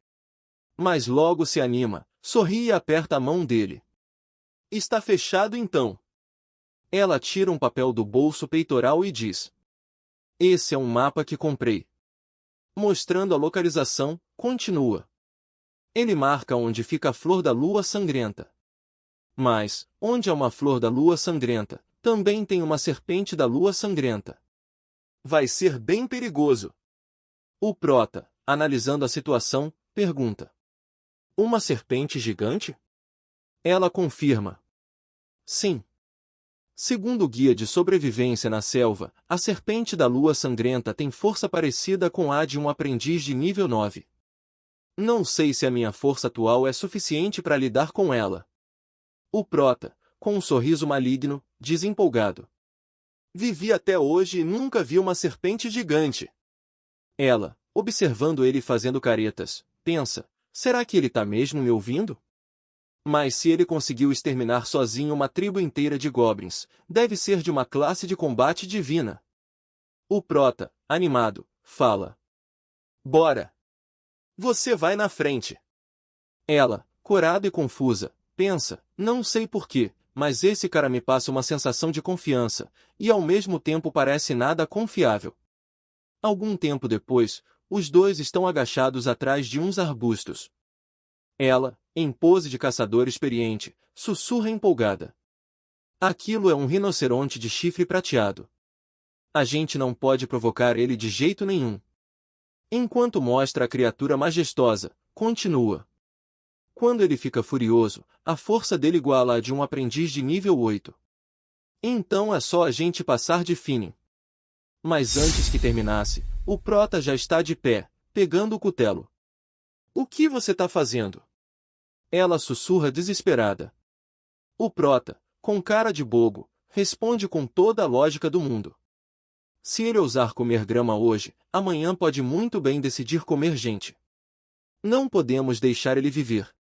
Mas logo se anima, sorri e aperta a mão dele. Está fechado então. Ela tira um papel do bolso peitoral e diz. Esse é um mapa que comprei. Mostrando a localização, continua. Ele marca onde fica a flor da lua sangrenta. Mas, onde há uma flor da lua sangrenta, também tem uma serpente da lua sangrenta. Vai ser bem perigoso. O prota, analisando a situação, pergunta. Uma serpente gigante? Ela confirma. Sim. Segundo o guia de sobrevivência na selva, a serpente da lua sangrenta tem força parecida com a de um aprendiz de nível 9. Não sei se a minha força atual é suficiente para lidar com ela. O prota, com um sorriso maligno, diz empolgado. Vivi até hoje e nunca vi uma serpente gigante. Ela, observando ele fazendo caretas, pensa, será que ele tá mesmo me ouvindo? Mas se ele conseguiu exterminar sozinho uma tribo inteira de goblins, deve ser de uma classe de combate divina. O prota, animado, fala. Bora! Você vai na frente. Ela, corada e confusa, pensa, não sei porquê, mas esse cara me passa uma sensação de confiança, e ao mesmo tempo parece nada confiável. Algum tempo depois, os dois estão agachados atrás de uns arbustos. Ela, em pose de caçador experiente, sussurra empolgada. Aquilo é um rinoceronte de chifre prateado. A gente não pode provocar ele de jeito nenhum. Enquanto mostra a criatura majestosa, continua. Quando ele fica furioso, a força dele iguala a de um aprendiz de nível 8. Então é só a gente passar de fine. Mas antes que terminasse, o prota já está de pé, pegando o cutelo. O que você tá fazendo? Ela sussurra desesperada. O prota, com cara de bobo, responde com toda a lógica do mundo. Se ele ousar comer grama hoje, amanhã pode muito bem decidir comer gente. Não podemos deixar ele viver.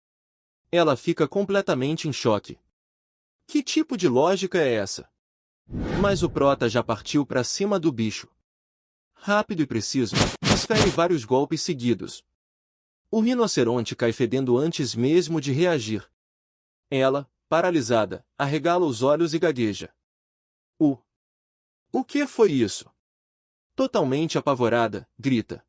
Ela fica completamente em choque. Que tipo de lógica é essa? Mas o prota já partiu para cima do bicho. Rápido e preciso, desfere vários golpes seguidos. O rinoceronte cai fedendo antes mesmo de reagir. Ela, paralisada, arregala os olhos e gagueja. O que foi isso? Totalmente apavorada, grita.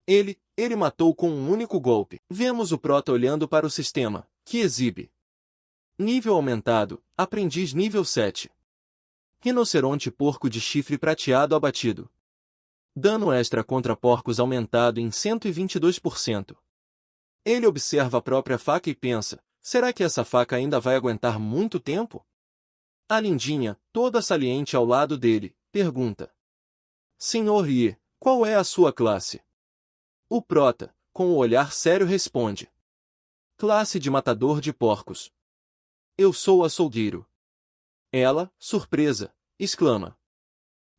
Ele matou com um único golpe. Vemos o prota olhando para o sistema, que exibe. Nível aumentado, aprendiz nível 7. Rinoceronte porco de chifre prateado abatido. Dano extra contra porcos aumentado em 122%. Ele observa a própria faca e pensa, será que essa faca ainda vai aguentar muito tempo? A lindinha, toda saliente ao lado dele, pergunta. Senhor Ye, qual é a sua classe? O prota, com o olhar sério responde. Classe de matador de porcos. Eu sou açougueiro. Ela, surpresa, exclama.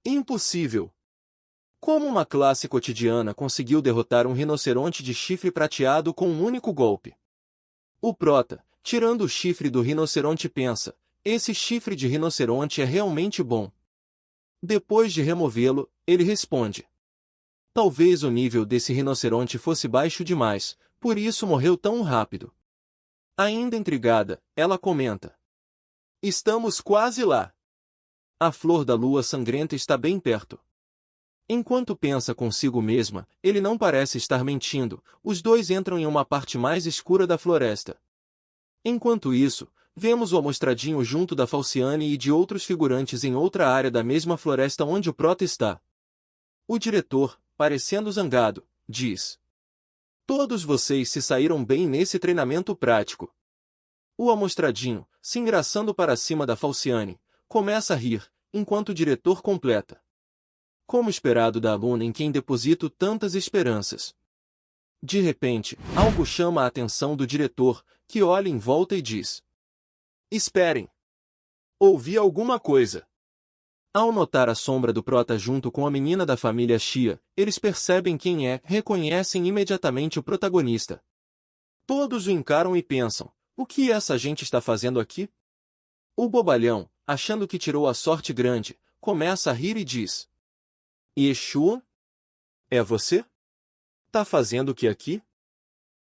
Impossível! Como uma classe cotidiana conseguiu derrotar um rinoceronte de chifre prateado com um único golpe? O prota, tirando o chifre do rinoceronte pensa, esse chifre de rinoceronte é realmente bom. Depois de removê-lo, ele responde. Talvez o nível desse rinoceronte fosse baixo demais, por isso morreu tão rápido. Ainda intrigada, ela comenta. Estamos quase lá. A flor da lua sangrenta está bem perto. Enquanto pensa consigo mesma, ele não parece estar mentindo, os dois entram em uma parte mais escura da floresta. Enquanto isso, vemos o amostradinho junto da Falciane e de outros figurantes em outra área da mesma floresta onde o prota está. O diretor, parecendo zangado, diz. Todos vocês se saíram bem nesse treinamento prático. O amostradinho, se engraçando para cima da Falciane, começa a rir, enquanto o diretor completa. Como esperado da aluna em quem deposito tantas esperanças. De repente, algo chama a atenção do diretor, que olha em volta e diz: Esperem! Ouvi alguma coisa. Ao notar a sombra do prota junto com a menina da família Chia, eles percebem quem é, reconhecem imediatamente o protagonista. Todos o encaram e pensam: o que essa gente está fazendo aqui? O bobalhão, achando que tirou a sorte grande, começa a rir e diz: Yeshua? É você? Tá fazendo o que aqui?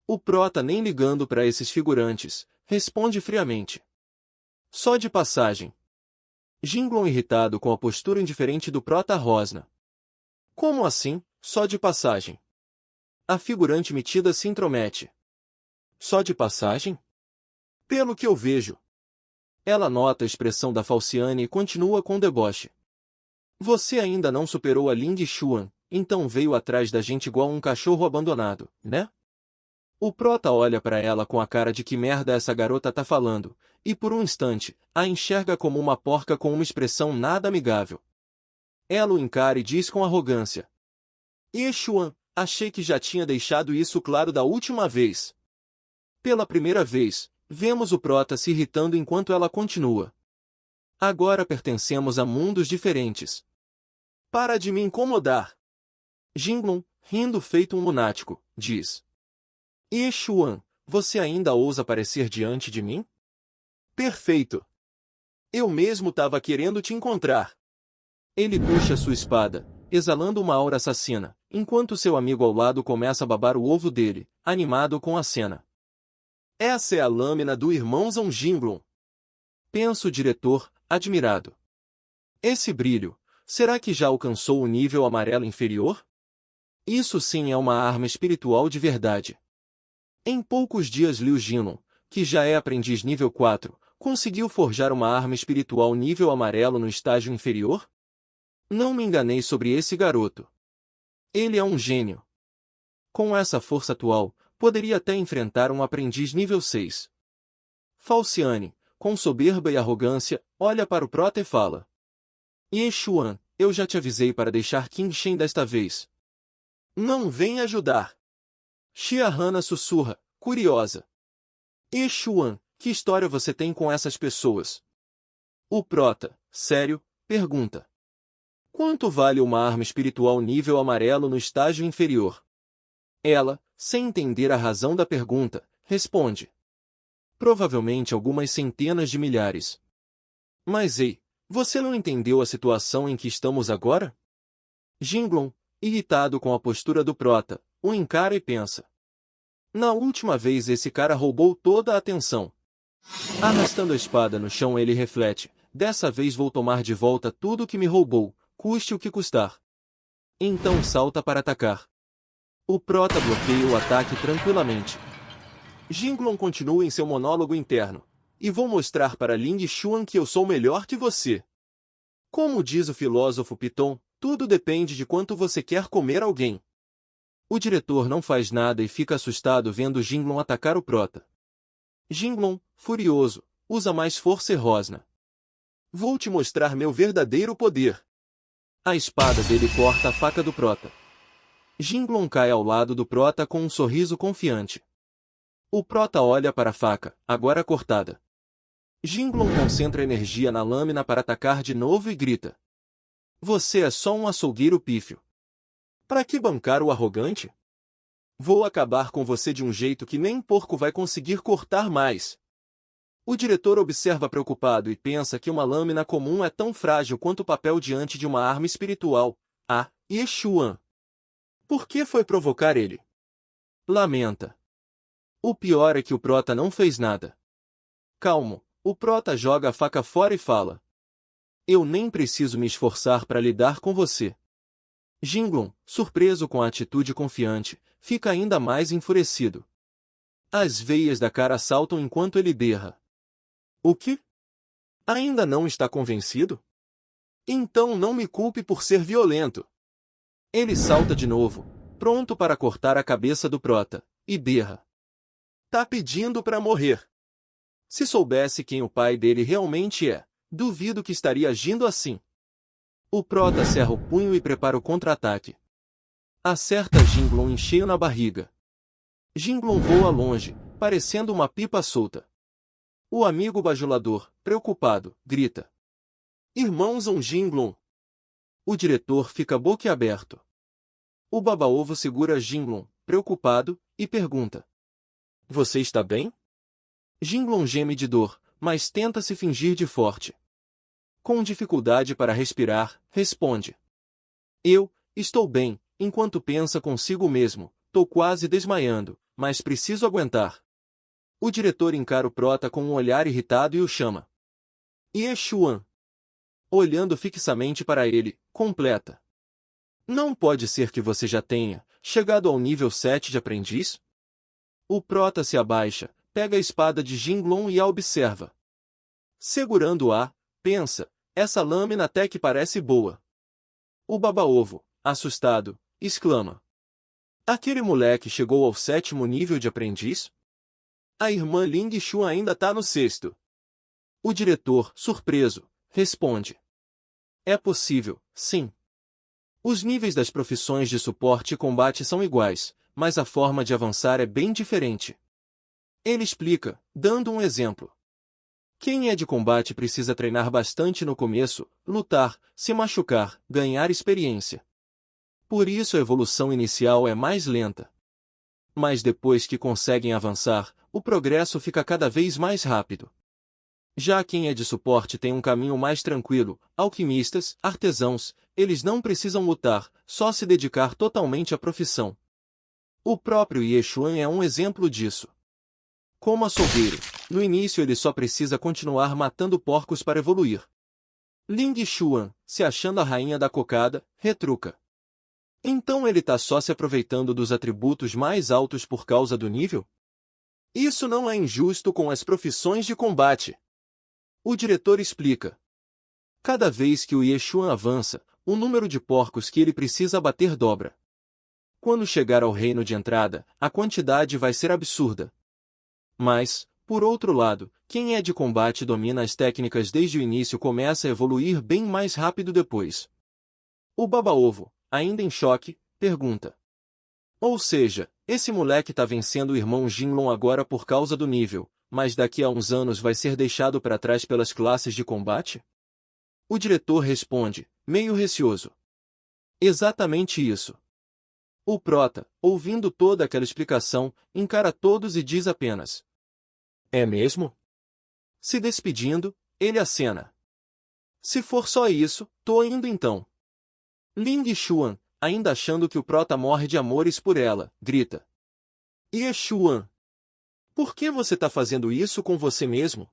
O prota, nem ligando para esses figurantes, responde friamente: Só de passagem. Jinglon, irritado com a postura indiferente do prota, rosna. Como assim, só de passagem? A figurante metida se intromete. Só de passagem? Pelo que eu vejo. Ela nota a expressão da Falciane e continua com deboche. Você ainda não superou a Ling Xuan, então veio atrás da gente igual um cachorro abandonado, né? O prota olha para ela com a cara de que merda essa garota tá falando, e por um instante, a enxerga como uma porca com uma expressão nada amigável. Ela o encara e diz com arrogância: Xuan, achei que já tinha deixado isso claro da última vez. Pela primeira vez, vemos o prota se irritando enquanto ela continua. Agora pertencemos a mundos diferentes. Para de me incomodar. Jinglon, rindo feito um lunático, diz: Xuan, você ainda ousa aparecer diante de mim? Perfeito. Eu mesmo tava querendo te encontrar. Ele puxa sua espada, exalando uma aura assassina, enquanto seu amigo ao lado começa a babar o ovo dele, animado com a cena. Essa é a lâmina do irmão Jinglon. Pensa o diretor, admirado. Esse brilho, será que já alcançou o nível amarelo inferior? Isso sim é uma arma espiritual de verdade. Em poucos dias Liu Jinlong, que já é aprendiz nível 4, conseguiu forjar uma arma espiritual nível amarelo no estágio inferior? Não me enganei sobre esse garoto. Ele é um gênio. Com essa força atual, poderia até enfrentar um aprendiz nível 6. Falciane, com soberba e arrogância, olha para o prota e fala: Xuan, eu já te avisei para deixar Qin Shen desta vez. Não vem ajudar. Xia Hana sussurra, curiosa. Xuan, que história você tem com essas pessoas? O prota, sério, pergunta: Quanto vale uma arma espiritual nível amarelo no estágio inferior? Ela, sem entender a razão da pergunta, responde: Provavelmente algumas centenas de milhares. Mas ei, você não entendeu a situação em que estamos agora? Jinglon, irritado com a postura do prota, o encara e pensa: Na última vez esse cara roubou toda a atenção. Arrastando a espada no chão, ele reflete: Dessa vez vou tomar de volta tudo que me roubou, custe o que custar. Então salta para atacar. O prota bloqueia o ataque tranquilamente. Jinglon continua em seu monólogo interno: E vou mostrar para Ling Xuan que eu sou melhor que você. Como diz o filósofo Piton, tudo depende de quanto você quer comer alguém. O diretor não faz nada e fica assustado vendo Jinglon atacar o prota. Jinglon, furioso, usa mais força e rosna. Vou te mostrar meu verdadeiro poder. A espada dele corta a faca do prota. Jinglon cai ao lado do prota com um sorriso confiante. O prota olha para a faca, agora cortada. Jinglon concentra energia na lâmina para atacar de novo e grita: Você é só um açougueiro pífio. Para que bancar o arrogante? Vou acabar com você de um jeito que nem porco vai conseguir cortar mais. O diretor observa preocupado e pensa que uma lâmina comum é tão frágil quanto o papel diante de uma arma espiritual, a Xuan. Por que foi provocar ele? Lamenta. O pior é que o prota não fez nada. Calmo, o prota joga a faca fora e fala: Eu nem preciso me esforçar para lidar com você. Jinglon, surpreso com a atitude confiante, fica ainda mais enfurecido. As veias da cara saltam enquanto ele berra: O que? Ainda não está convencido? Então não me culpe por ser violento. Ele salta de novo, pronto para cortar a cabeça do prota, e berra: Tá pedindo para morrer. Se soubesse quem o pai dele realmente é, duvido que estaria agindo assim. O prota cerra o punho e prepara o contra-ataque. Acerta Jinglong em cheio na barriga. Jinglong voa longe, parecendo uma pipa solta. O amigo bajulador, preocupado, grita: Irmão Zhong Jinglong! O diretor fica boquiaberto. O baba-ovo segura Jinglong, preocupado, e pergunta: Você está bem? Jinglong geme de dor, mas tenta se fingir de forte. Com dificuldade para respirar, responde: Eu estou bem, enquanto pensa consigo mesmo, tô quase desmaiando, mas preciso aguentar. O diretor encara o prota com um olhar irritado e o chama: Ye Xuan. Olhando fixamente para ele, completa: Não pode ser que você já tenha chegado ao nível 7 de aprendiz? O prota se abaixa, pega a espada de Jinglong e a observa. Segurando-a, pensa: essa lâmina até que parece boa. O baba-ovo, assustado, exclama: Aquele moleque chegou ao 7º nível de aprendiz? A irmã Ling Xu ainda tá no 6º. O diretor, surpreso, responde: É possível, sim. Os níveis das profissões de suporte e combate são iguais, mas a forma de avançar é bem diferente. Ele explica, dando um exemplo. Quem é de combate precisa treinar bastante no começo, lutar, se machucar, ganhar experiência. Por isso a evolução inicial é mais lenta. Mas depois que conseguem avançar, o progresso fica cada vez mais rápido. Já quem é de suporte tem um caminho mais tranquilo, alquimistas, artesãos, eles não precisam lutar, só se dedicar totalmente à profissão. O próprio Ye Xuan é um exemplo disso. Como açougueiro, no início ele só precisa continuar matando porcos para evoluir. Ling Xuan, se achando a rainha da cocada, retruca: Então ele tá só se aproveitando dos atributos mais altos por causa do nível? Isso não é injusto com as profissões de combate. O diretor explica. Cada vez que o Ye Xuan avança, o número de porcos que ele precisa abater dobra. Quando chegar ao reino de entrada, a quantidade vai ser absurda. Mas, por outro lado, quem é de combate e domina as técnicas desde o início começa a evoluir bem mais rápido depois. O baba-ovo, ainda em choque, pergunta: Ou seja, esse moleque tá vencendo o irmão Jinglong agora por causa do nível, mas daqui a uns anos vai ser deixado para trás pelas classes de combate? O diretor responde, meio receoso: Exatamente isso. O prota, ouvindo toda aquela explicação, encara todos e diz apenas: É mesmo? Se despedindo, ele acena. Se for só isso, tô indo então. Ling Xuan, ainda achando que o prota morre de amores por ela, grita: Ye Xuan, por que você tá fazendo isso com você mesmo?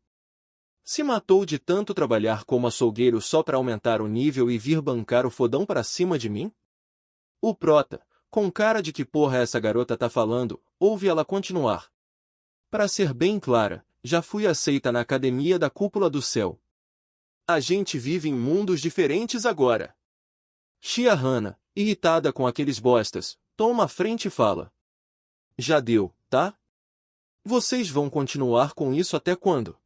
Se matou de tanto trabalhar como açougueiro só para aumentar o nível e vir bancar o fodão para cima de mim? O prota, com cara de que porra essa garota tá falando, ouve ela continuar. Para ser bem clara, já fui aceita na academia da Cúpula do Céu. A gente vive em mundos diferentes agora. Xia Hana, irritada com aqueles bostas, toma a frente e fala: Já deu, tá? Vocês vão continuar com isso até quando?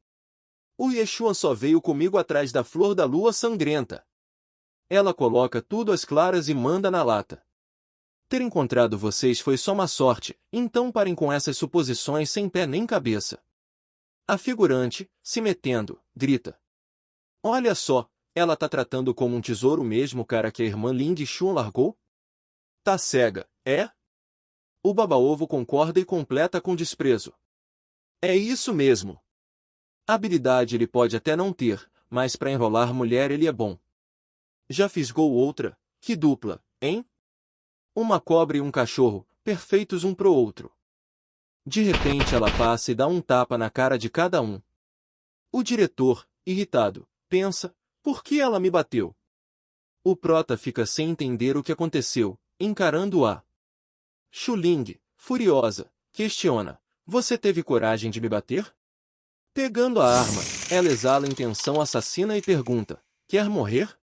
O Yeshua só veio comigo atrás da flor da lua sangrenta. Ela coloca tudo às claras e manda na lata. Ter encontrado vocês foi só uma sorte, então parem com essas suposições sem pé nem cabeça. A figurante, se metendo, grita: Olha só, ela tá tratando como um tesouro mesmo o cara que a irmã Ling Xuan largou? Tá cega, é? O baba-ovo concorda e completa com desprezo: É isso mesmo. Habilidade ele pode até não ter, mas para enrolar mulher ele é bom. Já fisgou outra? Que dupla, hein? Uma cobra e um cachorro, perfeitos um pro outro. De repente ela passa e dá um tapa na cara de cada um. O diretor, irritado, pensa: Por que ela me bateu? O prota fica sem entender o que aconteceu, encarando-a. Xuling, furiosa, questiona: Você teve coragem de me bater? Pegando a arma, ela exala intenção assassina e pergunta: Quer morrer?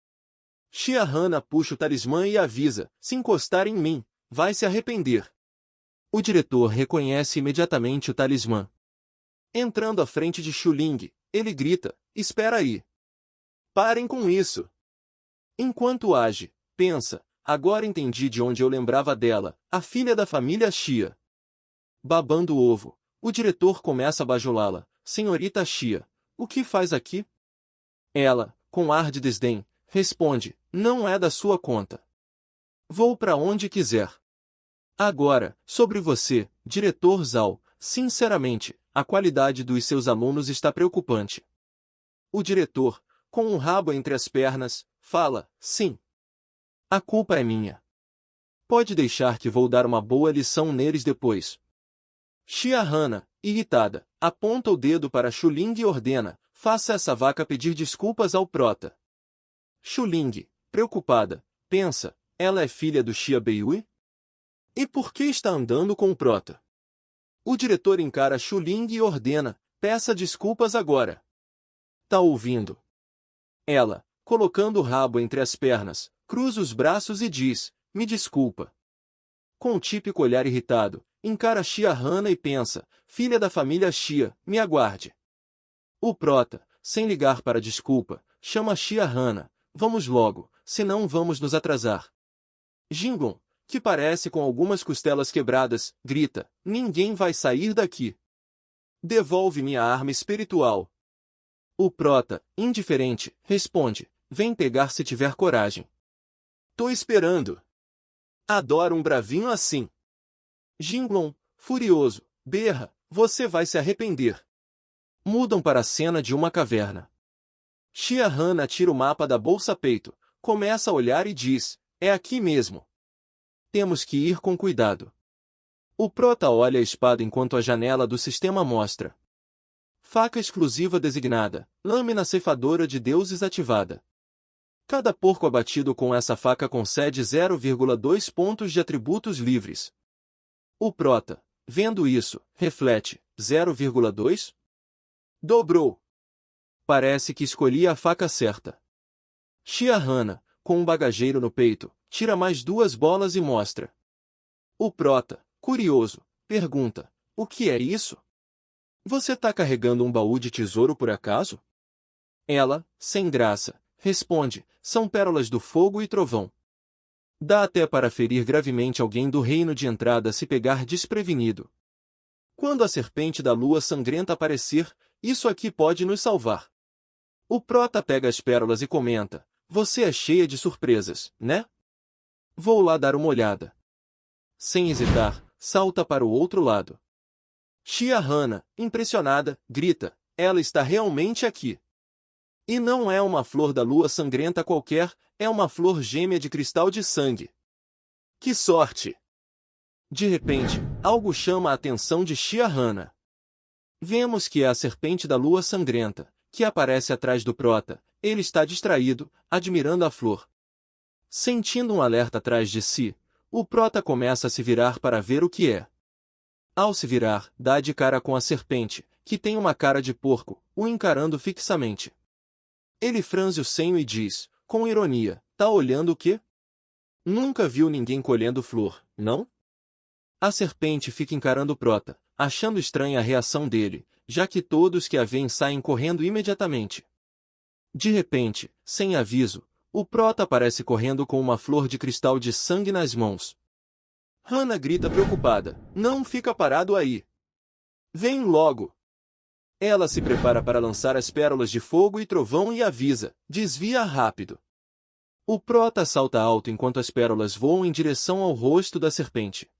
Xia Hana puxa o talismã e avisa: Se encostar em mim, vai se arrepender. O diretor reconhece imediatamente o talismã. Entrando à frente de Xuling, ele grita, espera aí. Parem com isso. Enquanto age, pensa, agora entendi de onde eu lembrava dela, a filha da família Xia. Babando o ovo, o diretor começa a bajulá-la, senhorita Xia, o que faz aqui? Ela, com ar de desdém, responde, não é da sua conta. Vou para onde quiser. Agora, sobre você, diretor Zhao, sinceramente, a qualidade dos seus alunos está preocupante. O diretor, com o rabo entre as pernas, fala, sim. A culpa é minha. Pode deixar que vou dar uma boa lição neles depois. Xia Hana, irritada, aponta o dedo para Xuling e ordena, faça essa vaca pedir desculpas ao prota. Xuling, preocupada, pensa, ela é filha do Xia Beiyue? E por que está andando com o prota? O diretor encara Xuling e ordena, peça desculpas agora. Tá ouvindo? Ela, colocando o rabo entre as pernas, cruza os braços e diz, me desculpa. Com o típico olhar irritado, encara Xia Hana e pensa, filha da família Xia, me aguarde. O prota, sem ligar para desculpa, chama Xia Hana, vamos logo, senão vamos nos atrasar. Jinglong, que parece com algumas costelas quebradas, grita, ninguém vai sair daqui. Devolve minha arma espiritual. O prota, indiferente, responde, vem pegar se tiver coragem. Tô esperando. Adoro um bravinho assim. Jinglong, furioso, berra, você vai se arrepender. Mudam para a cena de uma caverna. Xia Hana tira o mapa da bolsa-peito, começa a olhar e diz, é aqui mesmo. Temos que ir com cuidado. O prota olha a espada enquanto a janela do sistema mostra. Faca exclusiva designada, lâmina ceifadora de deuses ativada. Cada porco abatido com essa faca concede 0,2 pontos de atributos livres. O prota, vendo isso, reflete, 0,2? Dobrou. Parece que escolhi a faca certa. Xia Hana, com um bagageiro no peito, tira mais 2 bolas e mostra. O prota, curioso, pergunta, o que é isso? Você tá carregando um baú de tesouro por acaso? Ela, sem graça, responde, são pérolas do fogo e trovão. Dá até para ferir gravemente alguém do reino de entrada se pegar desprevenido. Quando a serpente da lua sangrenta aparecer, isso aqui pode nos salvar. O prota pega as pérolas e comenta, você é cheia de surpresas, né? Vou lá dar uma olhada. Sem hesitar, salta para o outro lado. Xia Hana, impressionada, grita, ela está realmente aqui. E não é uma flor da lua sangrenta qualquer, é uma flor gêmea de cristal de sangue. Que sorte! De repente, algo chama a atenção de Xia Hana. Vemos que é a serpente da lua sangrenta, que aparece atrás do prota. Ele está distraído, admirando a flor. Sentindo um alerta atrás de si, o prota começa a se virar para ver o que é. Ao se virar, dá de cara com a serpente, que tem uma cara de porco, o encarando fixamente. Ele franze o senho e diz, com ironia, tá olhando o quê? Nunca viu ninguém colhendo flor, não? A serpente fica encarando o prota, achando estranha a reação dele, já que todos que a veem saem correndo imediatamente. De repente, sem aviso, o prota aparece correndo com uma flor de cristal de sangue nas mãos. Hana grita preocupada, não fica parado aí. Vem logo. Ela se prepara para lançar as pérolas de fogo e trovão e avisa, desvia rápido. O prota salta alto enquanto as pérolas voam em direção ao rosto da serpente.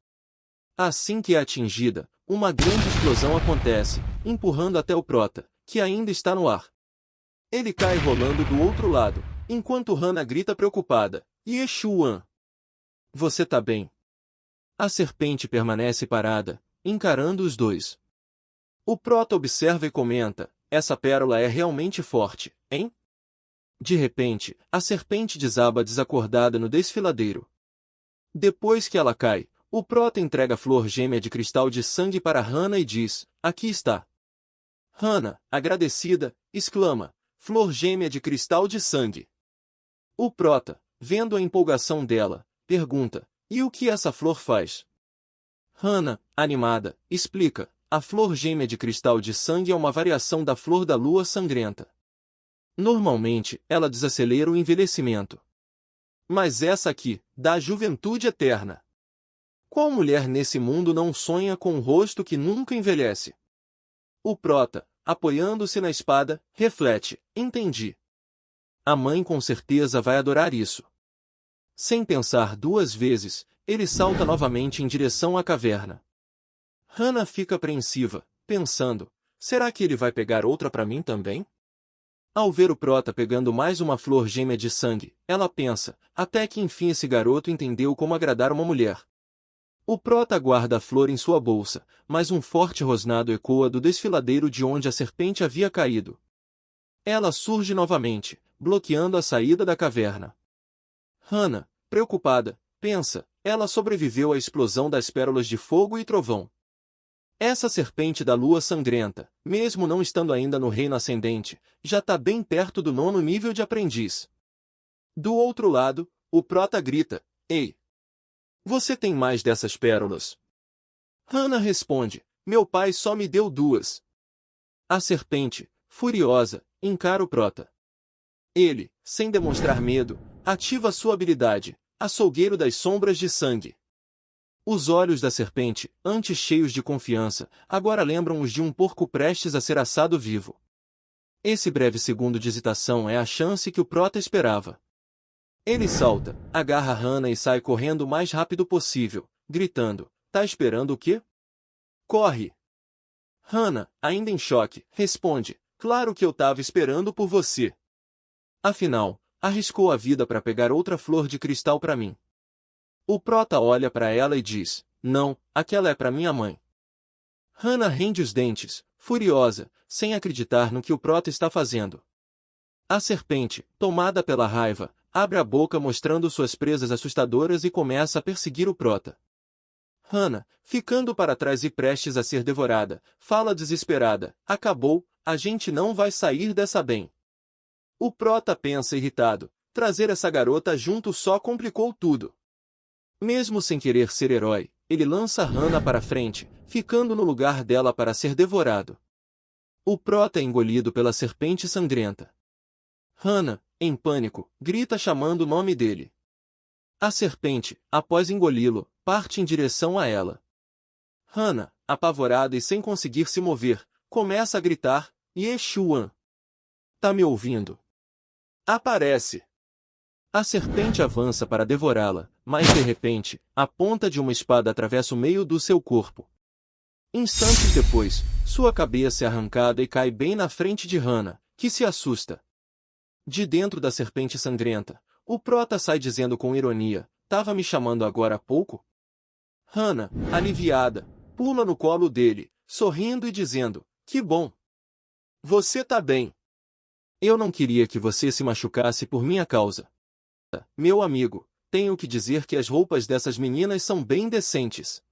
Assim que é atingida, uma grande explosão acontece, empurrando até o prota, que ainda está no ar. Ele cai rolando do outro lado, enquanto Hana grita preocupada, Yeshuan. Você tá bem? A serpente permanece parada, encarando os dois. O prota observa e comenta, essa pérola é realmente forte, hein? De repente, a serpente desaba desacordada no desfiladeiro. Depois que ela cai, o prota entrega a flor gêmea de cristal de sangue para Hana e diz, aqui está. Hana, agradecida, exclama, flor gêmea de cristal de sangue. O prota, vendo a empolgação dela, pergunta, e o que essa flor faz? Hana, animada, explica, a flor gêmea de cristal de sangue é uma variação da flor da lua sangrenta. Normalmente, ela desacelera o envelhecimento. Mas essa aqui, dá a juventude eterna. Qual mulher nesse mundo não sonha com um rosto que nunca envelhece? O prota, apoiando-se na espada, reflete: entendi. A mãe com certeza vai adorar isso. Sem pensar duas vezes, ele salta novamente em direção à caverna. Hannah fica apreensiva, pensando: será que ele vai pegar outra para mim também? Ao ver o prota pegando mais uma flor gêmea de sangue, ela pensa: até que enfim esse garoto entendeu como agradar uma mulher. O prota guarda a flor em sua bolsa, mas um forte rosnado ecoa do desfiladeiro de onde a serpente havia caído. Ela surge novamente, bloqueando a saída da caverna. Hannah, preocupada, pensa: ela sobreviveu à explosão das pérolas de fogo e trovão. Essa serpente da lua sangrenta, mesmo não estando ainda no reino ascendente, já está bem perto do 9º nível de aprendiz. Do outro lado, o prota grita: ei! Você tem mais dessas pérolas? Hannah responde: meu pai só me deu 2. A serpente, furiosa, encara o prota. Ele, sem demonstrar medo, ativa sua habilidade, açougueiro das sombras de sangue. Os olhos da serpente, antes cheios de confiança, agora lembram os de um porco prestes a ser assado vivo. Esse breve segundo de hesitação é a chance que o prota esperava. Ele salta, agarra Hannah e sai correndo o mais rápido possível, gritando: tá esperando o quê? Corre! Hannah, ainda em choque, responde: claro que eu tava esperando por você. Afinal, arriscou a vida para pegar outra flor de cristal para mim. O prota olha para ela e diz: não, aquela é para minha mãe. Hannah rende os dentes, furiosa, sem acreditar no que o prota está fazendo. A serpente, tomada pela raiva, abre a boca mostrando suas presas assustadoras e começa a perseguir o prota. Hannah, ficando para trás e prestes a ser devorada, fala desesperada: acabou, a gente não vai sair dessa bem. O prota pensa irritado: trazer essa garota junto só complicou tudo. Mesmo sem querer ser herói, ele lança Hannah para frente, ficando no lugar dela para ser devorado. O prota é engolido pela serpente sangrenta. Hannah, em pânico, grita chamando o nome dele. A serpente, após engoli-lo, parte em direção a ela. Hannah, apavorada e sem conseguir se mover, começa a gritar: Yeshuan! Tá me ouvindo? Aparece! A serpente avança para devorá-la, mas de repente, a ponta de uma espada atravessa o meio do seu corpo. Instantes depois, sua cabeça é arrancada e cai bem na frente de Hannah, que se assusta. De dentro da serpente sangrenta, o prota sai dizendo com ironia: tava me chamando agora há pouco? Hannah, aliviada, pula no colo dele, sorrindo e dizendo: que bom! Você tá bem. Eu não queria que você se machucasse por minha causa. Meu amigo, tenho que dizer que as roupas dessas meninas são bem decentes.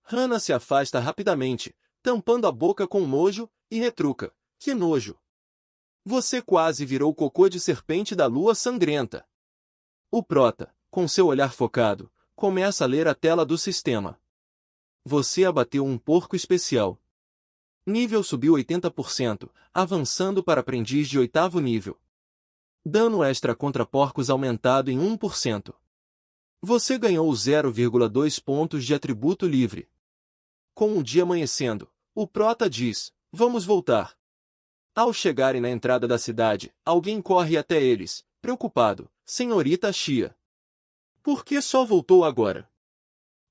Hannah se afasta rapidamente, tampando a boca com nojo, e retruca: que nojo! Você quase virou cocô de serpente da lua sangrenta. O prota, com seu olhar focado, começa a ler a tela do sistema. Você abateu um porco especial. Nível subiu 80%, avançando para aprendiz de 8º nível. Dano extra contra porcos aumentado em 1%. Você ganhou 0,2 pontos de atributo livre. Com o dia amanhecendo, o prota diz: vamos voltar. Ao chegarem na entrada da cidade, alguém corre até eles, preocupado: senhorita Xia. Por que só voltou agora?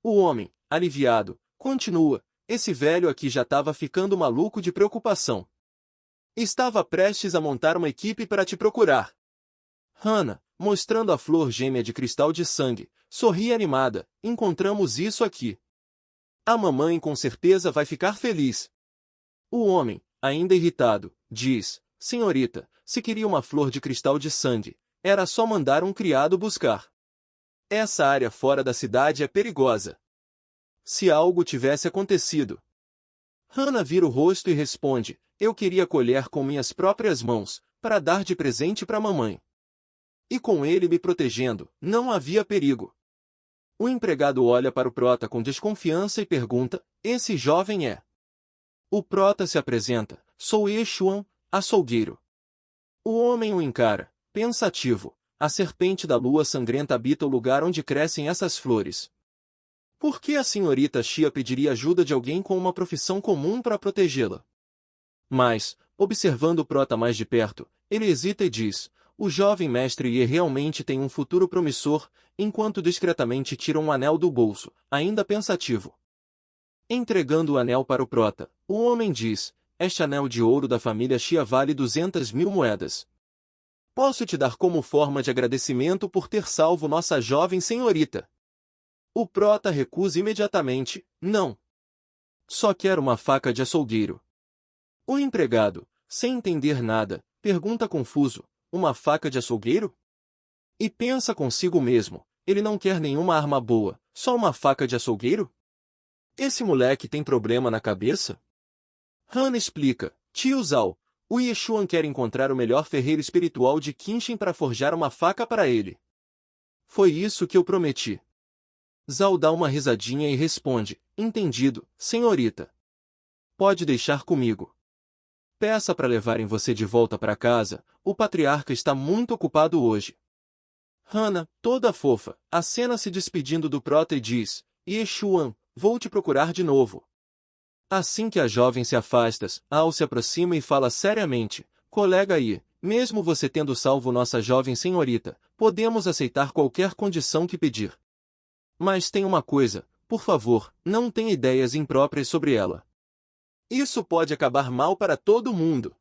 O homem, aliviado, continua: esse velho aqui já estava ficando maluco de preocupação. Estava prestes a montar uma equipe para te procurar. Hannah, mostrando a flor gêmea de cristal de sangue, sorri animada: encontramos isso aqui. A mamãe com certeza vai ficar feliz. O homem, ainda irritado, diz: senhorita, se queria uma flor de cristal de sangue, era só mandar um criado buscar. Essa área fora da cidade é perigosa. Se algo tivesse acontecido. Hannah vira o rosto e responde: eu queria colher com minhas próprias mãos, para dar de presente para a mamãe. E com ele me protegendo, não havia perigo. O empregado olha para o prota com desconfiança e pergunta: esse jovem é O prota se apresenta, sou Yeshuan, açougueiro. O homem o encara, pensativo, a serpente da lua sangrenta habita o lugar onde crescem essas flores. Por que a senhorita Xia pediria ajuda de alguém com uma profissão comum para protegê-la? Mas, observando o prota mais de perto, ele hesita e diz, o jovem mestre Ye realmente tem um futuro promissor, enquanto discretamente tira um anel do bolso, ainda pensativo. Entregando o anel para o prota, o homem diz, este anel de ouro da família Xia vale 200.000 moedas. Posso te dar como forma de agradecimento por ter salvo nossa jovem senhorita. O prota recusa imediatamente, não. Só quero uma faca de açougueiro. O empregado, sem entender nada, pergunta confuso, uma faca de açougueiro? E pensa consigo mesmo, ele não quer nenhuma arma boa, só uma faca de açougueiro? Esse moleque tem problema na cabeça? Han explica, tio Zhao, o Yeshuan quer encontrar o melhor ferreiro espiritual de Qinshin para forjar uma faca para ele. Foi isso que eu prometi. Zhao dá uma risadinha e responde, entendido, senhorita. Pode deixar comigo. Peça para levarem você de volta para casa, o patriarca está muito ocupado hoje. Hana, toda fofa, acena se despedindo do prota e diz, Yeshuan, vou te procurar de novo. Assim que a jovem se afasta, Ao se aproxima e fala seriamente, colega Yi, mesmo você tendo salvo nossa jovem senhorita, podemos aceitar qualquer condição que pedir. Mas tem uma coisa, por favor, não tenha ideias impróprias sobre ela. Isso pode acabar mal para todo mundo.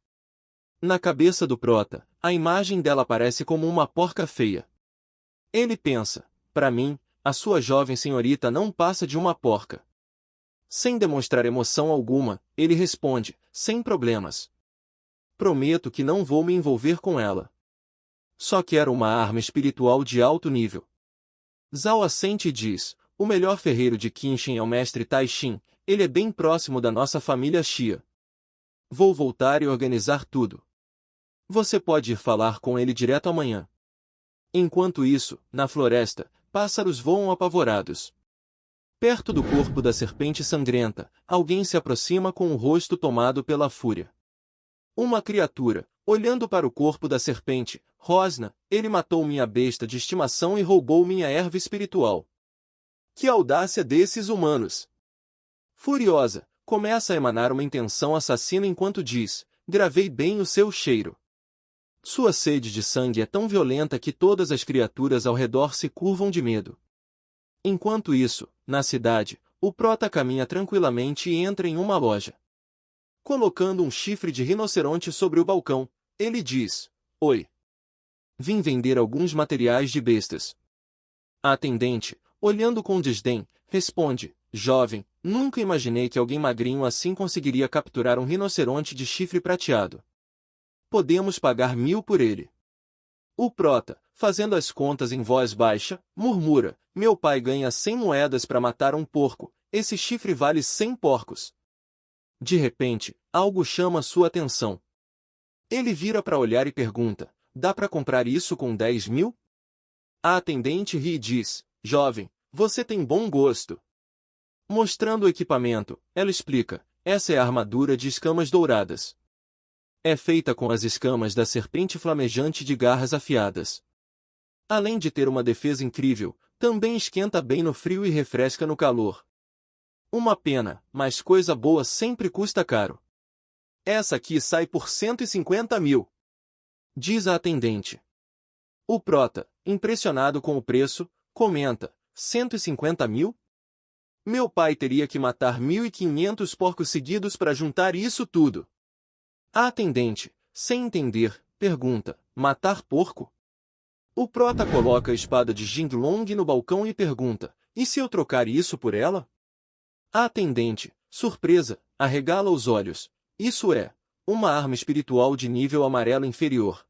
Na cabeça do prota, a imagem dela aparece como uma porca feia. Ele pensa, para mim, a sua jovem senhorita não passa de uma porca. Sem demonstrar emoção alguma, ele responde, sem problemas. Prometo que não vou me envolver com ela. Só quero uma arma espiritual de alto nível. Zhao assente e diz, o melhor ferreiro de Qinshin é o mestre Tai Xin, ele é bem próximo da nossa família Xia. Vou voltar e organizar tudo. Você pode ir falar com ele direto amanhã. Enquanto isso, na floresta, pássaros voam apavorados. Perto do corpo da serpente sangrenta, alguém se aproxima com o rosto tomado pela fúria. Uma criatura, olhando para o corpo da serpente, rosna, ele matou minha besta de estimação e roubou minha erva espiritual. Que audácia desses humanos! Furiosa, começa a emanar uma intenção assassina enquanto diz, gravei bem o seu cheiro. Sua sede de sangue é tão violenta que todas as criaturas ao redor se curvam de medo. Enquanto isso, na cidade, o prota caminha tranquilamente e entra em uma loja. Colocando um chifre de rinoceronte sobre o balcão, ele diz, oi. Vim vender alguns materiais de bestas. A atendente, olhando com desdém, responde, jovem, nunca imaginei que alguém magrinho assim conseguiria capturar um rinoceronte de chifre prateado. Podemos pagar 1.000 por ele. O prota, fazendo as contas em voz baixa, murmura, meu pai ganha 100 moedas para matar um porco, esse chifre vale 100 porcos. De repente, algo chama sua atenção. Ele vira para olhar e pergunta, dá para comprar isso com 10.000? A atendente ri e diz, jovem, você tem bom gosto. Mostrando o equipamento, ela explica, essa é a armadura de escamas douradas. É feita com as escamas da serpente flamejante de garras afiadas. Além de ter uma defesa incrível, também esquenta bem no frio e refresca no calor. Uma pena, mas coisa boa sempre custa caro. Essa aqui sai por 150.000. Diz a atendente. O prota, impressionado com o preço, comenta, 150.000? Meu pai teria que matar 1.500 porcos seguidos para juntar isso tudo. A atendente, sem entender, pergunta, matar porco? O prota coloca a espada de Jinglong no balcão e pergunta, e se eu trocar isso por ela? A atendente, surpresa, arregala os olhos. Isso é, uma arma espiritual de nível amarelo inferior.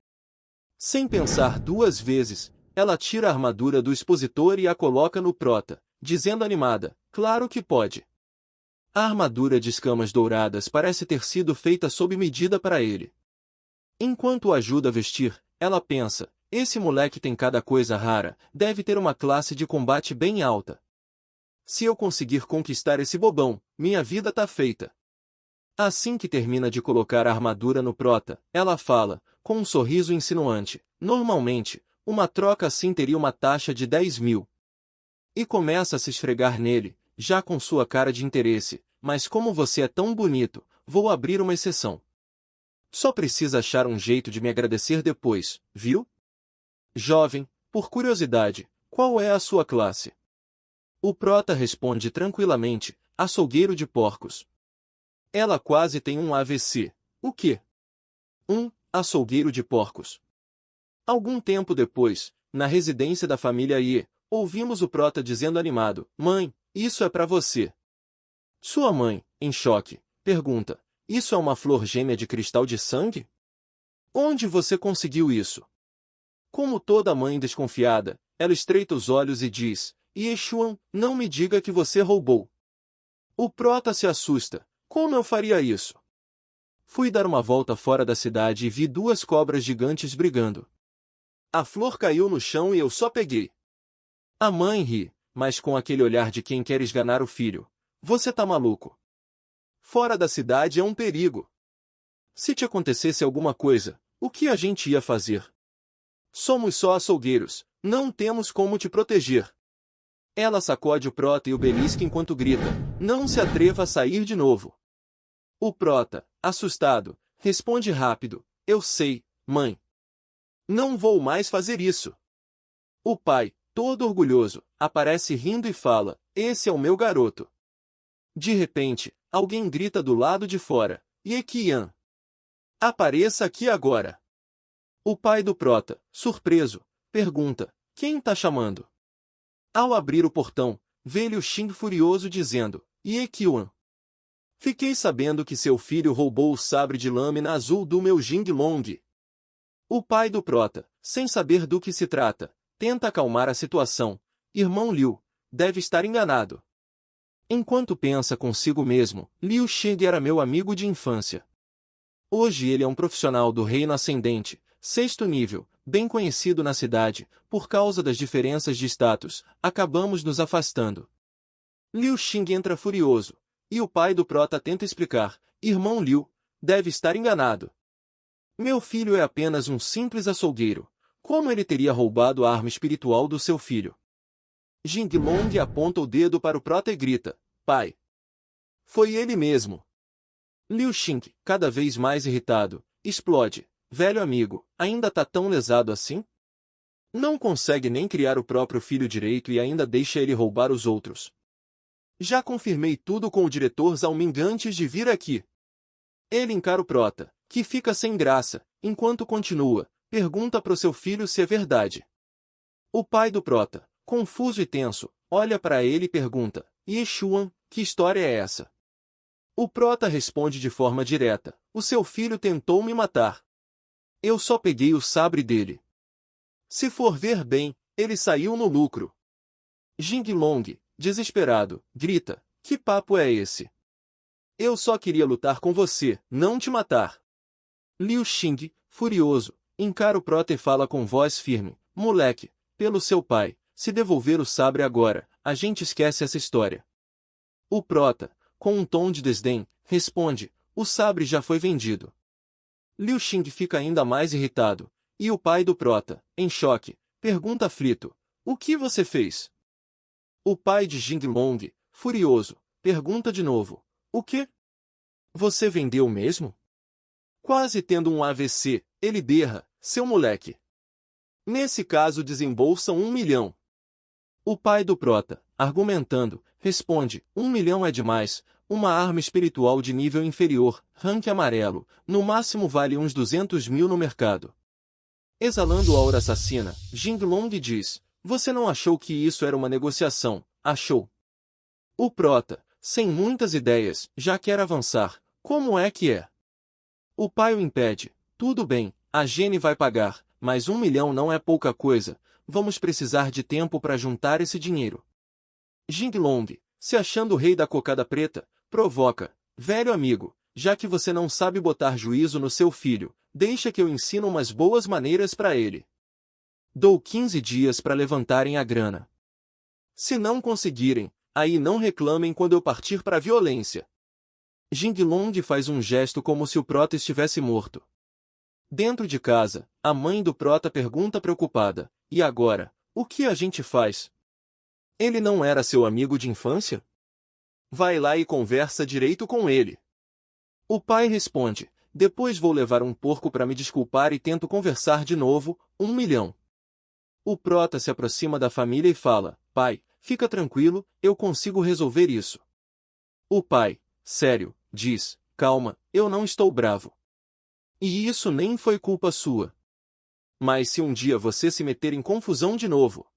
Sem pensar duas vezes, ela tira a armadura do expositor e a coloca no prota, dizendo animada, claro que pode. A armadura de escamas douradas parece ter sido feita sob medida para ele. Enquanto o ajuda a vestir, ela pensa, esse moleque tem cada coisa rara, deve ter uma classe de combate bem alta. Se eu conseguir conquistar esse bobão, minha vida tá feita. Assim que termina de colocar a armadura no prota, ela fala, com um sorriso insinuante, normalmente, uma troca assim teria uma taxa de 10.000. E começa a se esfregar nele, já com sua cara de interesse, mas como você é tão bonito, vou abrir uma exceção. Só precisa achar um jeito de me agradecer depois, viu? Jovem, por curiosidade, qual é a sua classe? O prota responde tranquilamente, açougueiro de porcos. Ela quase tem um AVC. O quê? Açougueiro de porcos. Algum tempo depois, na residência da família Ie, ouvimos o prota dizendo animado, mãe, isso é pra você. Sua mãe, em choque, pergunta, isso é uma flor gêmea de cristal de sangue? Onde você conseguiu isso? Como toda mãe desconfiada, ela estreita os olhos e diz, Yeshuan, não me diga que você roubou. O prota se assusta, como eu faria isso? Fui dar uma volta fora da cidade e vi duas cobras gigantes brigando. A flor caiu no chão e eu só peguei. A mãe ri, mas com aquele olhar de quem quer esganar o filho. Você tá maluco? Fora da cidade é um perigo. Se te acontecesse alguma coisa, o que a gente ia fazer? Somos só açougueiros, não temos como te proteger. Ela sacode o prota e o belisca enquanto grita, não se atreva a sair de novo. O prota, assustado, responde rápido, eu sei, mãe. Não vou mais fazer isso. O pai, todo orgulhoso, aparece rindo e fala, esse é o meu garoto. De repente, alguém grita do lado de fora, Yekian. Apareça aqui agora. O pai do prota, surpreso, pergunta, quem tá chamando? Ao abrir o portão, vê Liu Xing furioso dizendo, Yekian. Fiquei sabendo que seu filho roubou o sabre de lâmina azul do meu Jinglong. O pai do prota, sem saber do que se trata, tenta acalmar a situação. Irmão Liu, deve estar enganado. Enquanto pensa consigo mesmo, Liu Xing era meu amigo de infância. Hoje ele é um profissional do reino ascendente, 6º nível, bem conhecido na cidade, por causa das diferenças de status, acabamos nos afastando. Liu Xing entra furioso, e o pai do prota tenta explicar, irmão Liu, deve estar enganado. Meu filho é apenas um simples açougueiro, como ele teria roubado a arma espiritual do seu filho? Jinglong aponta o dedo para o prota e grita, pai. Foi ele mesmo. Liu Xing, cada vez mais irritado, explode. Velho amigo, ainda tá tão lesado assim? Não consegue nem criar o próprio filho direito e ainda deixa ele roubar os outros. Já confirmei tudo com o diretor Zhao Ming antes de vir aqui. Ele encara o prota, que fica sem graça, enquanto continua, pergunta pro seu filho se é verdade. O pai do prota, confuso e tenso, olha para ele e pergunta, Yeshuan, que história é essa? O prota responde de forma direta, o seu filho tentou me matar. Eu só peguei o sabre dele. Se for ver bem, ele saiu no lucro. Jinglong, desesperado, grita, que papo é esse? Eu só queria lutar com você, não te matar. Liu Xing, furioso, encara o prota e fala com voz firme, moleque, pelo seu pai, se devolver o sabre agora, a gente esquece essa história. O prota, com um tom de desdém, responde, o sabre já foi vendido. Liu Xing fica ainda mais irritado, e o pai do prota, em choque, pergunta aflito, o que você fez? O pai de Jinglong, furioso, pergunta de novo, o quê? Você vendeu mesmo? Quase tendo um AVC, ele berra, seu moleque. Nesse caso desembolsam 1 milhão. O pai do prota, argumentando, responde, 1 milhão é demais, uma arma espiritual de nível inferior, rank amarelo, no máximo vale uns 200 mil no mercado. Exalando a aura assassina, Jinglong diz, você não achou que isso era uma negociação, achou? O prota, sem muitas ideias, já quer avançar, como é que é? O pai o impede, tudo bem, a Jenny vai pagar, mas 1 milhão não é pouca coisa, vamos precisar de tempo para juntar esse dinheiro. Jinglong, se achando o rei da cocada preta, provoca, velho amigo, já que você não sabe botar juízo no seu filho, deixa que eu ensino umas boas maneiras para ele. Dou 15 dias para levantarem a grana. Se não conseguirem, aí não reclamem quando eu partir para a violência. Jinglong faz um gesto como se o Prota estivesse morto. Dentro de casa, a mãe do Prota pergunta preocupada, e agora, o que a gente faz? Ele não era seu amigo de infância? Vai lá e conversa direito com ele. O pai responde, depois vou levar um porco para me desculpar e tento conversar de novo, 1 milhão. O Prota se aproxima da família e fala, pai, fica tranquilo, eu consigo resolver isso. O pai, sério, diz, calma, eu não estou bravo. E isso nem foi culpa sua. Mas se um dia você se meter em confusão de novo.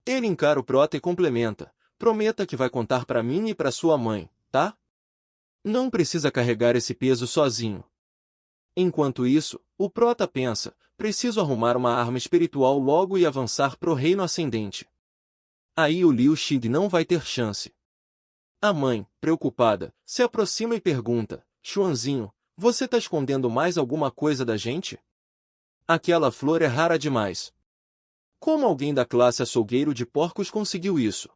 Ele encara o Prota e complementa, prometa que vai contar para mim e para sua mãe, tá? Não precisa carregar esse peso sozinho. Enquanto isso, o Prota pensa, preciso arrumar uma arma espiritual logo e avançar pro reino ascendente. Aí o Liu Xing não vai ter chance. A mãe, preocupada, se aproxima e pergunta, Xuanzinho, você tá escondendo mais alguma coisa da gente? Aquela flor é rara demais. Como alguém da classe açougueiro de porcos conseguiu isso?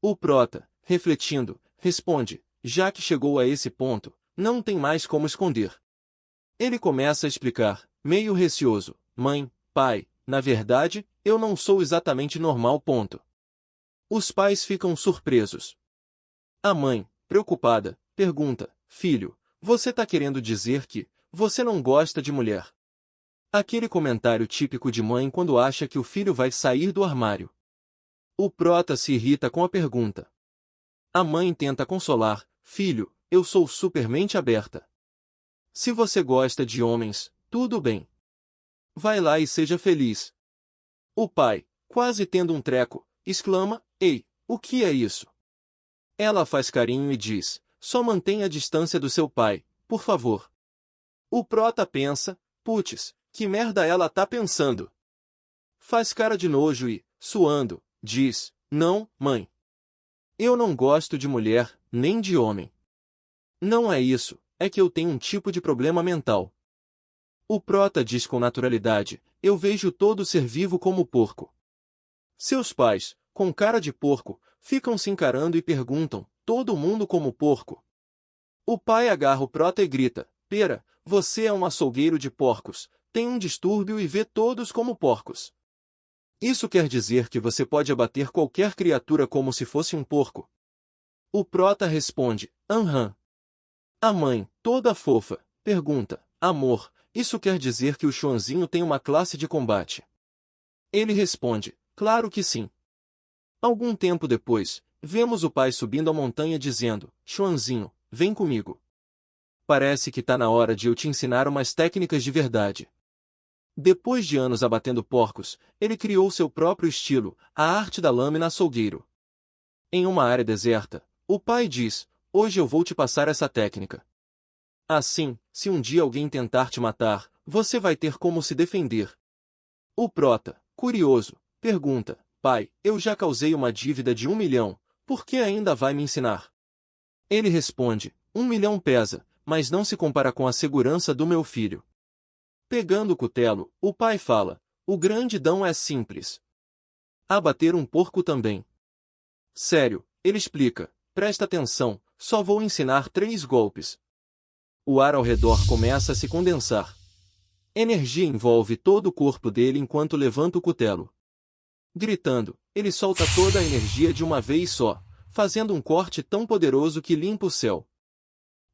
O Prota, refletindo, responde, já que chegou a esse ponto, não tem mais como esconder. Ele começa a explicar, meio receoso, mãe, pai, na verdade, eu não sou exatamente normal. Os pais ficam surpresos. A mãe, preocupada, pergunta, filho, você tá querendo dizer que você não gosta de mulher? Aquele comentário típico de mãe quando acha que o filho vai sair do armário. O Prota se irrita com a pergunta. A mãe tenta consolar, filho, eu sou super mente aberta. Se você gosta de homens, tudo bem. Vai lá e seja feliz. O pai, quase tendo um treco, exclama, ei, o que é isso? Ela faz carinho e diz, só mantenha a distância do seu pai, por favor. O Prota pensa, putz, que merda ela tá pensando? Faz cara de nojo e, suando, diz, não, mãe. Eu não gosto de mulher, nem de homem. Não é isso, é que eu tenho um tipo de problema mental. O Prota diz com naturalidade, eu vejo todo ser vivo como porco. Seus pais, com cara de porco, ficam se encarando e perguntam, todo mundo como porco? O pai agarra o Prota e grita, pera, você é um açougueiro de porcos, tem um distúrbio e vê todos como porcos. Isso quer dizer que você pode abater qualquer criatura como se fosse um porco? O Prota responde, aham. A mãe, toda fofa, pergunta, amor, isso quer dizer que o Xuanzinho tem uma classe de combate? Ele responde, claro que sim. Algum tempo depois, vemos o pai subindo a montanha dizendo, Xuanzinho, vem comigo. Parece que tá na hora de eu te ensinar umas técnicas de verdade. Depois de anos abatendo porcos, ele criou seu próprio estilo, a arte da lâmina açougueiro. Em uma área deserta, o pai diz, hoje eu vou te passar essa técnica. Assim, se um dia alguém tentar te matar, você vai ter como se defender. O Prota, curioso, pergunta, pai, eu já causei uma dívida de 1 milhão, por que ainda vai me ensinar? Ele responde, 1 milhão pesa, mas não se compara com a segurança do meu filho. Pegando o cutelo, o pai fala, o grande dão é simples. Abater um porco também. Sério, ele explica, presta atenção, só vou ensinar 3 golpes. O ar ao redor começa a se condensar. Energia envolve todo o corpo dele enquanto levanta o cutelo. Gritando, ele solta toda a energia de uma vez só, fazendo um corte tão poderoso que limpa o céu.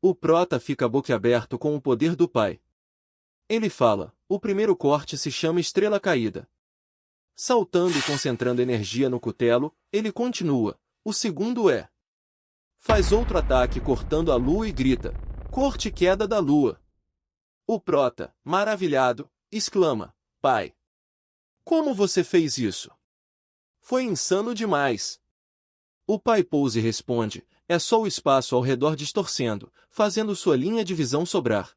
O Prota fica boquiaberto com o poder do pai. Ele fala, o primeiro corte se chama Estrela Caída. Saltando e concentrando energia no cutelo, ele continua, o segundo é. Faz outro ataque cortando a lua e grita, corte queda da lua. O Prota, maravilhado, exclama, pai. Como você fez isso? Foi insano demais. O pai pousa e responde, é só o espaço ao redor distorcendo, fazendo sua linha de visão sobrar.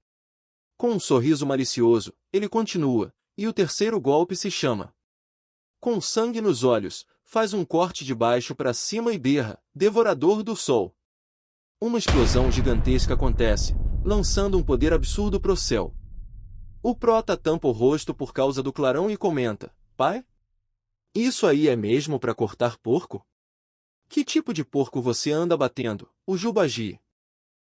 Com um sorriso malicioso, ele continua, e o terceiro golpe se chama. Com sangue nos olhos, faz um corte de baixo para cima e berra, Devorador do Sol. Uma explosão gigantesca acontece, lançando um poder absurdo pro céu. O Prota tampa o rosto por causa do clarão e comenta, pai? Isso aí é mesmo para cortar porco? Que tipo de porco você anda batendo, o Jubagi?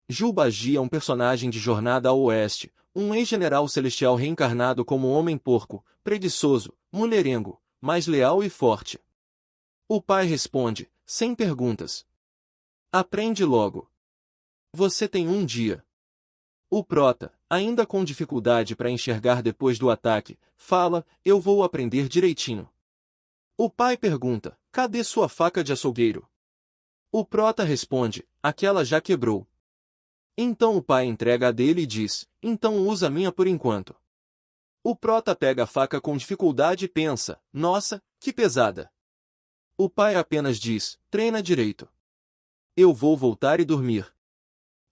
Juba-Gi é um personagem de Jornada ao Oeste, um ex-general celestial reencarnado como homem-porco, preguiçoso, mulherengo, mas leal e forte. O pai responde, sem perguntas. Aprende logo. Você tem um dia. O prota, ainda com dificuldade para enxergar depois do ataque, fala, eu vou aprender direitinho. O pai pergunta, cadê sua faca de açougueiro? O prota responde, aquela já quebrou. Então o pai entrega a dele e diz, então usa a minha por enquanto. O prota pega a faca com dificuldade e pensa, nossa, que pesada. O pai apenas diz, treina direito. Eu vou voltar e dormir.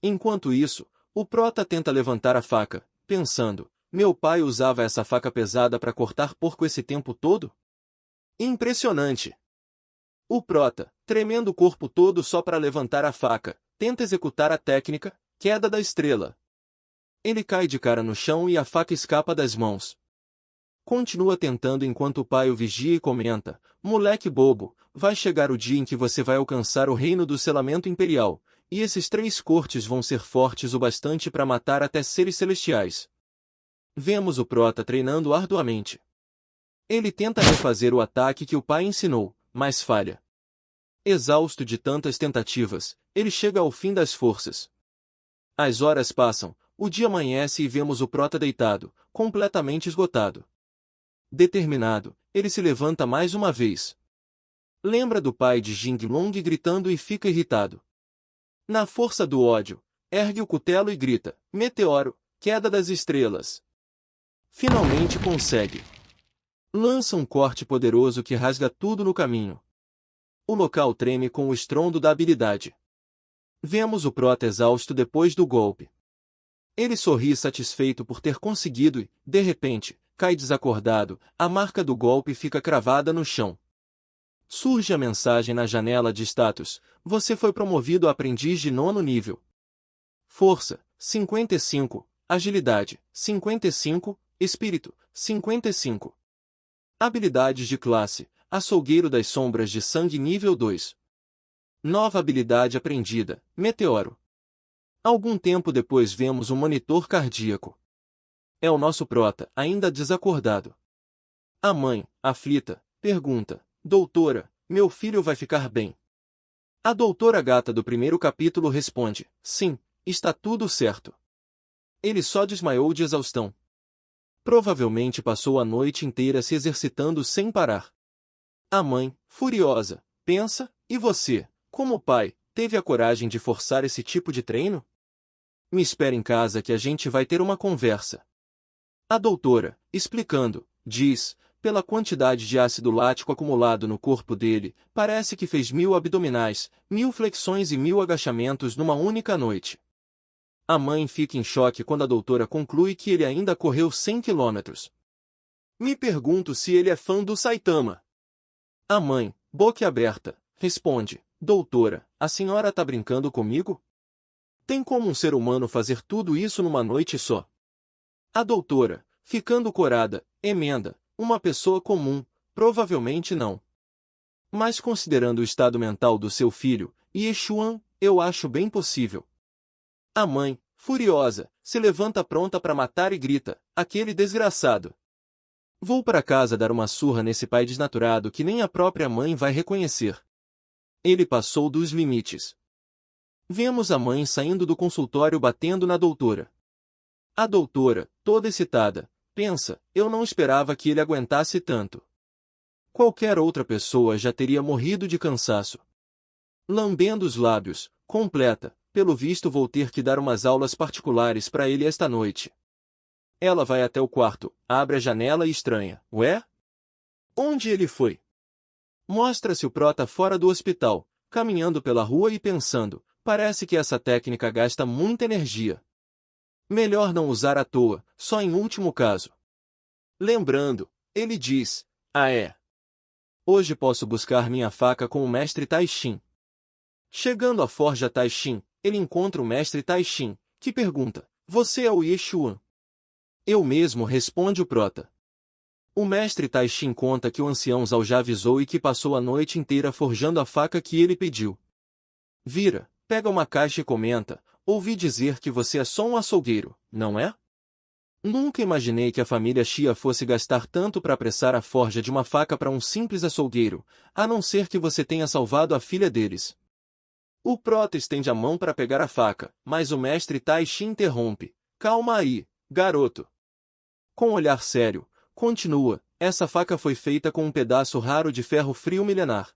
Enquanto isso, o prota tenta levantar a faca, pensando, meu pai usava essa faca pesada para cortar porco esse tempo todo? Impressionante! O prota, tremendo o corpo todo só para levantar a faca, tenta executar a técnica, queda da estrela. Ele cai de cara no chão e a faca escapa das mãos. Continua tentando enquanto o pai o vigia e comenta, moleque bobo, vai chegar o dia em que você vai alcançar o reino do selamento imperial, e esses 3 cortes vão ser fortes o bastante para matar até seres celestiais. Vemos o prota treinando arduamente. Ele tenta refazer o ataque que o pai ensinou, mas falha. Exausto de tantas tentativas, ele chega ao fim das forças. As horas passam, o dia amanhece e vemos o prota deitado, completamente esgotado. Determinado, ele se levanta mais uma vez. Lembra do pai de Jing Long gritando e fica irritado. Na força do ódio, ergue o cutelo e grita, meteoro, queda das estrelas. Finalmente consegue. Lança um corte poderoso que rasga tudo no caminho. O local treme com o estrondo da habilidade. Vemos o prota exausto depois do golpe. Ele sorri satisfeito por ter conseguido e, de repente, cai desacordado, a marca do golpe fica cravada no chão. Surge a mensagem na janela de status, você foi promovido a aprendiz de 9º nível. Força, 55, Agilidade, 55, Espírito, 55. Habilidades de classe, Açougueiro das Sombras de Sangue nível 2. Nova habilidade aprendida, Meteoro. Algum tempo depois vemos um monitor cardíaco. É o nosso prota, ainda desacordado. A mãe, aflita, pergunta, doutora, meu filho vai ficar bem? A doutora gata do primeiro capítulo responde, sim, está tudo certo. Ele só desmaiou de exaustão. Provavelmente passou a noite inteira se exercitando sem parar. A mãe, furiosa, pensa, e você, como pai, teve a coragem de forçar esse tipo de treino? Me espere em casa que a gente vai ter uma conversa. A doutora, explicando, diz, pela quantidade de ácido lático acumulado no corpo dele, parece que fez 1000 abdominais, 1000 flexões e 1000 agachamentos numa única noite. A mãe fica em choque quando a doutora conclui que ele ainda correu 100 quilômetros. Me pergunto se ele é fã do Saitama. A mãe, boquiaberta, responde, doutora, a senhora tá brincando comigo? Tem como um ser humano fazer tudo isso numa noite só? A doutora, ficando corada, emenda, uma pessoa comum, provavelmente não. Mas considerando o estado mental do seu filho, Yeshuan, eu acho bem possível. A mãe, furiosa, se levanta pronta para matar e grita, aquele desgraçado. Vou para casa dar uma surra nesse pai desnaturado que nem a própria mãe vai reconhecer. Ele passou dos limites. Vemos a mãe saindo do consultório batendo na doutora. A doutora, toda excitada, pensa, eu não esperava que ele aguentasse tanto. Qualquer outra pessoa já teria morrido de cansaço. Lambendo os lábios, completa, pelo visto vou ter que dar umas aulas particulares para ele esta noite. Ela vai até o quarto, abre a janela e estranha, ué? Onde ele foi? Mostra-se o prota fora do hospital, caminhando pela rua e pensando, parece que essa técnica gasta muita energia. Melhor não usar à toa, só em último caso. Lembrando, ele diz, hoje posso buscar minha faca com o mestre Taishin. Chegando à forja Taishin, ele encontra o mestre Taishin, que pergunta, você é o Yeshuan? Eu mesmo, responde o prota. O mestre Taishin conta que o ancião Zhao já avisou e que passou a noite inteira forjando a faca que ele pediu. Vira, pega uma caixa e comenta, ouvi dizer que você é só um açougueiro, não é? Nunca imaginei que a família Chia fosse gastar tanto para apressar a forja de uma faca para um simples açougueiro, a não ser que você tenha salvado a filha deles. O prota estende a mão para pegar a faca, mas o mestre Tai Chi interrompe. Calma aí, garoto. Com um olhar sério, continua, essa faca foi feita com um pedaço raro de ferro frio milenar.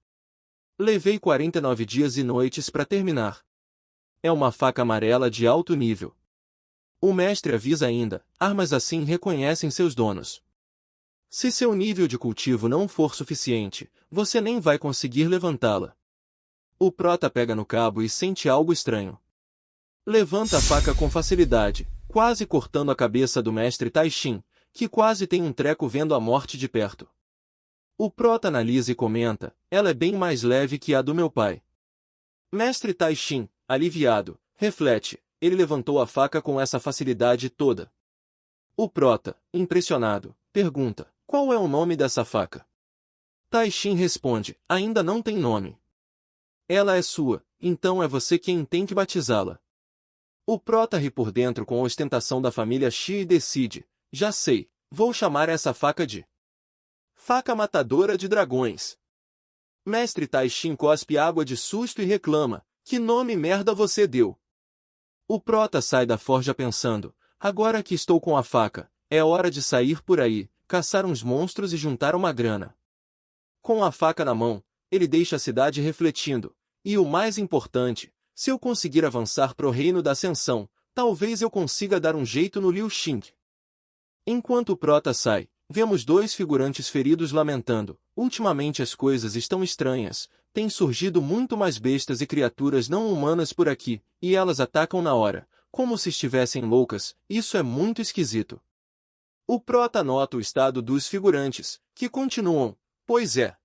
Levei 49 dias e noites para terminar. É uma faca amarela de alto nível. O mestre avisa ainda, armas assim reconhecem seus donos. Se seu nível de cultivo não for suficiente, você nem vai conseguir levantá-la. O prota pega no cabo e sente algo estranho. Levanta a faca com facilidade, quase cortando a cabeça do mestre Tai Chi, que quase tem um treco vendo a morte de perto. O prota analisa e comenta, ela é bem mais leve que a do meu pai. Mestre Tai Chi, aliviado, reflete, ele levantou a faca com essa facilidade toda. O prota, impressionado, pergunta, qual é o nome dessa faca? Tai Chi responde, ainda não tem nome. Ela é sua, então é você quem tem que batizá-la. O prota ri por dentro com a ostentação da família Shi e decide, já sei, vou chamar essa faca de Faca Matadora de Dragões. Mestre Tai Chi cospe água de susto e reclama, que nome merda você deu? O prota sai da forja pensando, agora que estou com a faca, é hora de sair por aí, caçar uns monstros e juntar uma grana. Com a faca na mão, ele deixa a cidade refletindo, e o mais importante, se eu conseguir avançar pro reino da ascensão, talvez eu consiga dar um jeito no Liu Xing. Enquanto o prota sai, vemos dois figurantes feridos lamentando, ultimamente as coisas estão estranhas, tem surgido muito mais bestas e criaturas não humanas por aqui, e elas atacam na hora, como se estivessem loucas, isso é muito esquisito. O prota nota o estado dos figurantes, que continuam, pois é.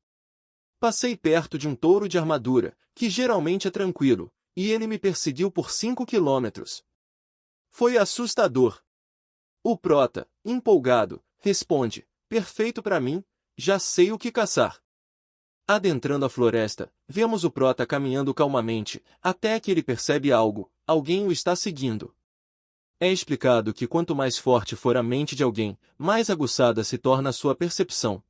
Passei perto de um touro de armadura, que geralmente é tranquilo, e ele me perseguiu por 5 quilômetros. Foi assustador. O prota, empolgado, responde, perfeito para mim, já sei o que caçar. Adentrando a floresta, vemos o prota caminhando calmamente, até que ele percebe algo, alguém o está seguindo. É explicado que quanto mais forte for a mente de alguém, mais aguçada se torna a sua percepção.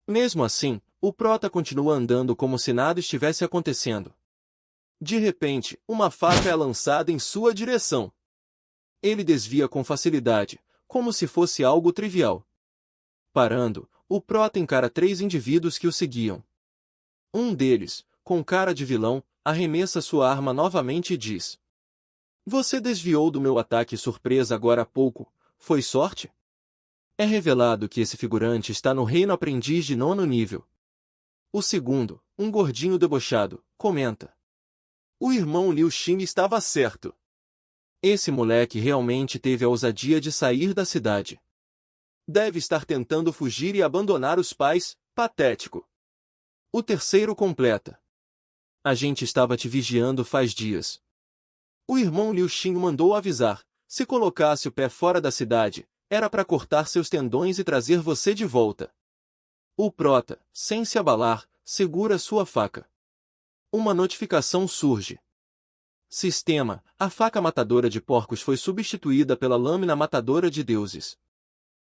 Mesmo assim, o prota continua andando como se nada estivesse acontecendo. De repente, uma faca é lançada em sua direção. Ele desvia com facilidade, como se fosse algo trivial. Parando, o prota encara 3 indivíduos que o seguiam. Um deles, com cara de vilão, arremessa sua arma novamente e diz: Você desviou do meu ataque surpresa agora há pouco, foi sorte? É revelado que esse figurante está no reino aprendiz de 9º nível. O segundo, um gordinho debochado, comenta: O irmão Liu Xing estava certo. Esse moleque realmente teve a ousadia de sair da cidade. Deve estar tentando fugir e abandonar os pais, patético. O terceiro completa: A gente estava te vigiando faz dias. O irmão Liu Xing mandou avisar, se colocasse o pé fora da cidade, era para cortar seus tendões e trazer você de volta. O prota, sem se abalar, segura sua faca. Uma notificação surge. Sistema: a faca matadora de porcos foi substituída pela lâmina matadora de deuses.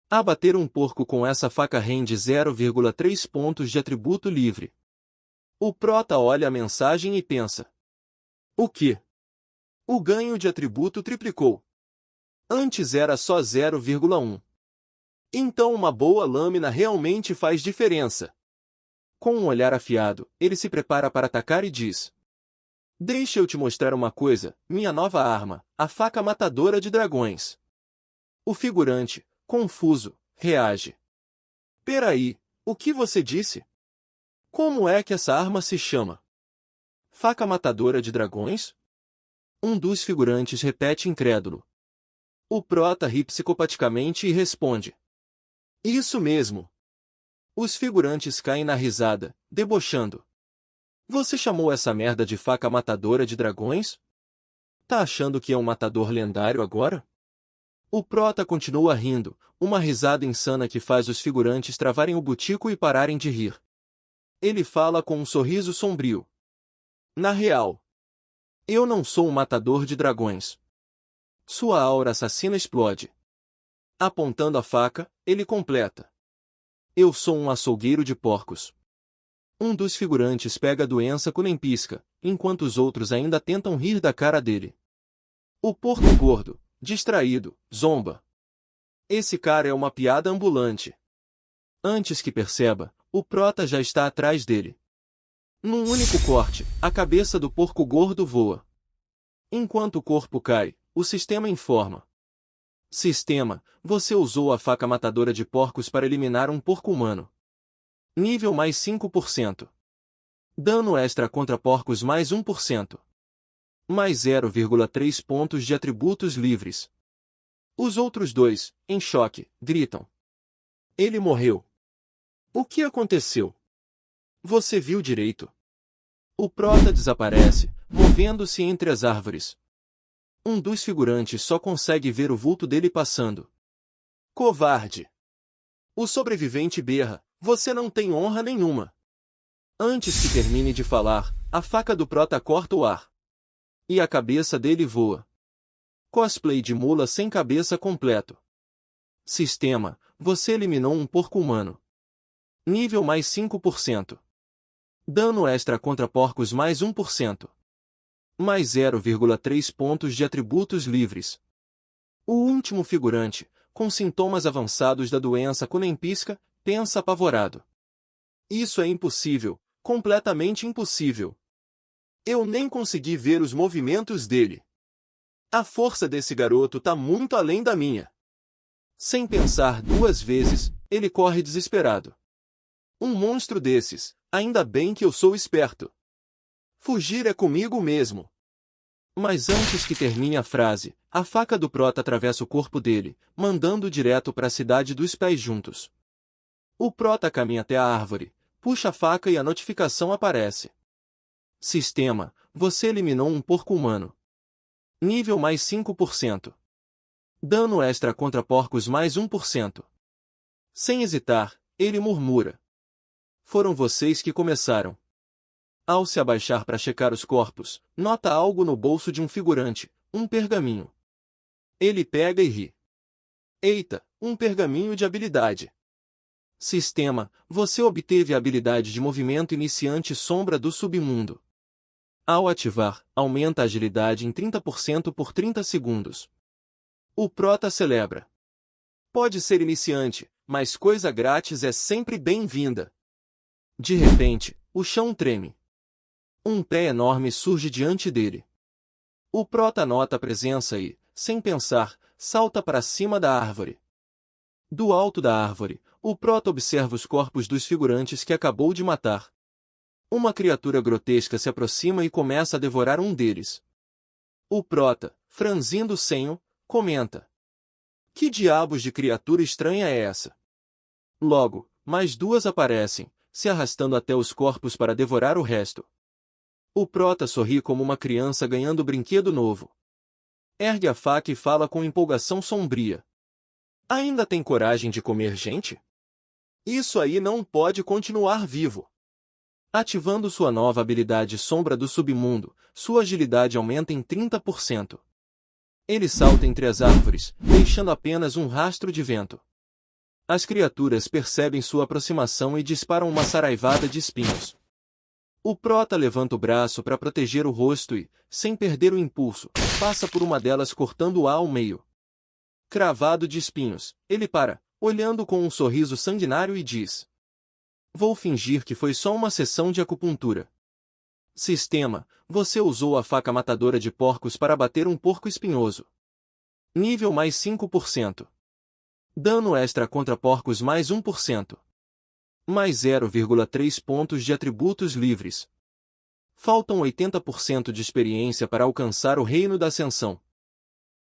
Abater um porco com essa faca rende 0,3 pontos de atributo livre. O prota olha a mensagem e pensa: O quê? O ganho de atributo triplicou. Antes era só 0,1. Então uma boa lâmina realmente faz diferença. Com um olhar afiado, ele se prepara para atacar e diz: Deixa eu te mostrar uma coisa, minha nova arma, a faca matadora de dragões. O figurante, confuso, reage. Peraí, o que você disse? Como é que essa arma se chama? Faca matadora de dragões? Um dos figurantes repete incrédulo. O prota ri psicopaticamente e responde: Isso mesmo. Os figurantes caem na risada, debochando. Você chamou essa merda de faca matadora de dragões? Tá achando que é um matador lendário agora? O prota continua rindo, uma risada insana que faz os figurantes travarem o butico e pararem de rir. Ele fala com um sorriso sombrio. Na real, Eu não sou um matador de dragões. Sua aura assassina explode. Apontando a faca, ele completa. Eu sou um açougueiro de porcos. Um dos figurantes pega a doença com nem pisca, enquanto os outros ainda tentam rir da cara dele. O porco gordo, distraído, zomba. Esse cara é uma piada ambulante. Antes que perceba, o prota já está atrás dele. Num único corte, a cabeça do porco gordo voa. Enquanto o corpo cai, o sistema informa. Sistema, você usou a faca matadora de porcos para eliminar um porco humano. Nível mais 5%. Dano extra contra porcos mais 1%. Mais 0,3 pontos de atributos livres. Os outros dois, em choque, gritam. Ele morreu. O que aconteceu? Você viu direito? O prota desaparece, movendo-se entre as árvores. Um dos figurantes só consegue ver o vulto dele passando. Covarde! O sobrevivente berra, você não tem honra nenhuma. Antes que termine de falar, a faca do prota corta o ar. E a cabeça dele voa. Cosplay de mula sem cabeça completo. Sistema, você eliminou um porco humano. Nível mais 5%. Dano extra contra porcos mais 1%. Mais 0,3 pontos de atributos livres. O último figurante, com sintomas avançados da doença Kunenpisca, pensa apavorado. Isso é impossível, completamente impossível. Eu nem consegui ver os movimentos dele. A força desse garoto tá muito além da minha. Sem pensar duas vezes, ele corre desesperado. Um monstro desses, ainda bem que eu sou esperto. Fugir é comigo mesmo. Mas antes que termine a frase, a faca do prota atravessa o corpo dele, mandando direto para a cidade dos pés juntos. O prota caminha até a árvore, puxa a faca e a notificação aparece. Sistema, você eliminou um porco humano. Nível mais 5%. Dano extra contra porcos mais 1%. Sem hesitar, ele murmura. Foram vocês que começaram. Ao se abaixar para checar os corpos, nota algo no bolso de um figurante, um pergaminho. Ele pega e ri. Eita, um pergaminho de habilidade. Sistema, você obteve a habilidade de movimento iniciante sombra do submundo. Ao ativar, aumenta a agilidade em 30% por 30 segundos. O prota celebra. Pode ser iniciante, mas coisa grátis é sempre bem-vinda. De repente, o chão treme. Um pé enorme surge diante dele. O prota nota a presença e, sem pensar, salta para cima da árvore. Do alto da árvore, o prota observa os corpos dos figurantes que acabou de matar. Uma criatura grotesca se aproxima e começa a devorar um deles. O prota, franzindo o senho, comenta. Que diabos de criatura estranha é essa? Logo, mais duas aparecem, se arrastando até os corpos para devorar o resto. O prota sorri como uma criança ganhando brinquedo novo. Ergue a faca e fala com empolgação sombria. Ainda tem coragem de comer gente? Isso aí não pode continuar vivo. Ativando sua nova habilidade Sombra do Submundo, sua agilidade aumenta em 30%. Ele salta entre as árvores, deixando apenas um rastro de vento. As criaturas percebem sua aproximação e disparam uma saraivada de espinhos. O prota levanta o braço para proteger o rosto e, sem perder o impulso, passa por uma delas cortando-a ao meio. Cravado de espinhos, ele para, olhando com um sorriso sanguinário e diz: Vou fingir que foi só uma sessão de acupuntura. Sistema, você usou a faca matadora de porcos para abater um porco espinhoso. Nível mais 5%. Dano extra contra porcos mais 1%. Mais 0,3 pontos de atributos livres. Faltam 80% de experiência para alcançar o Reino da Ascensão.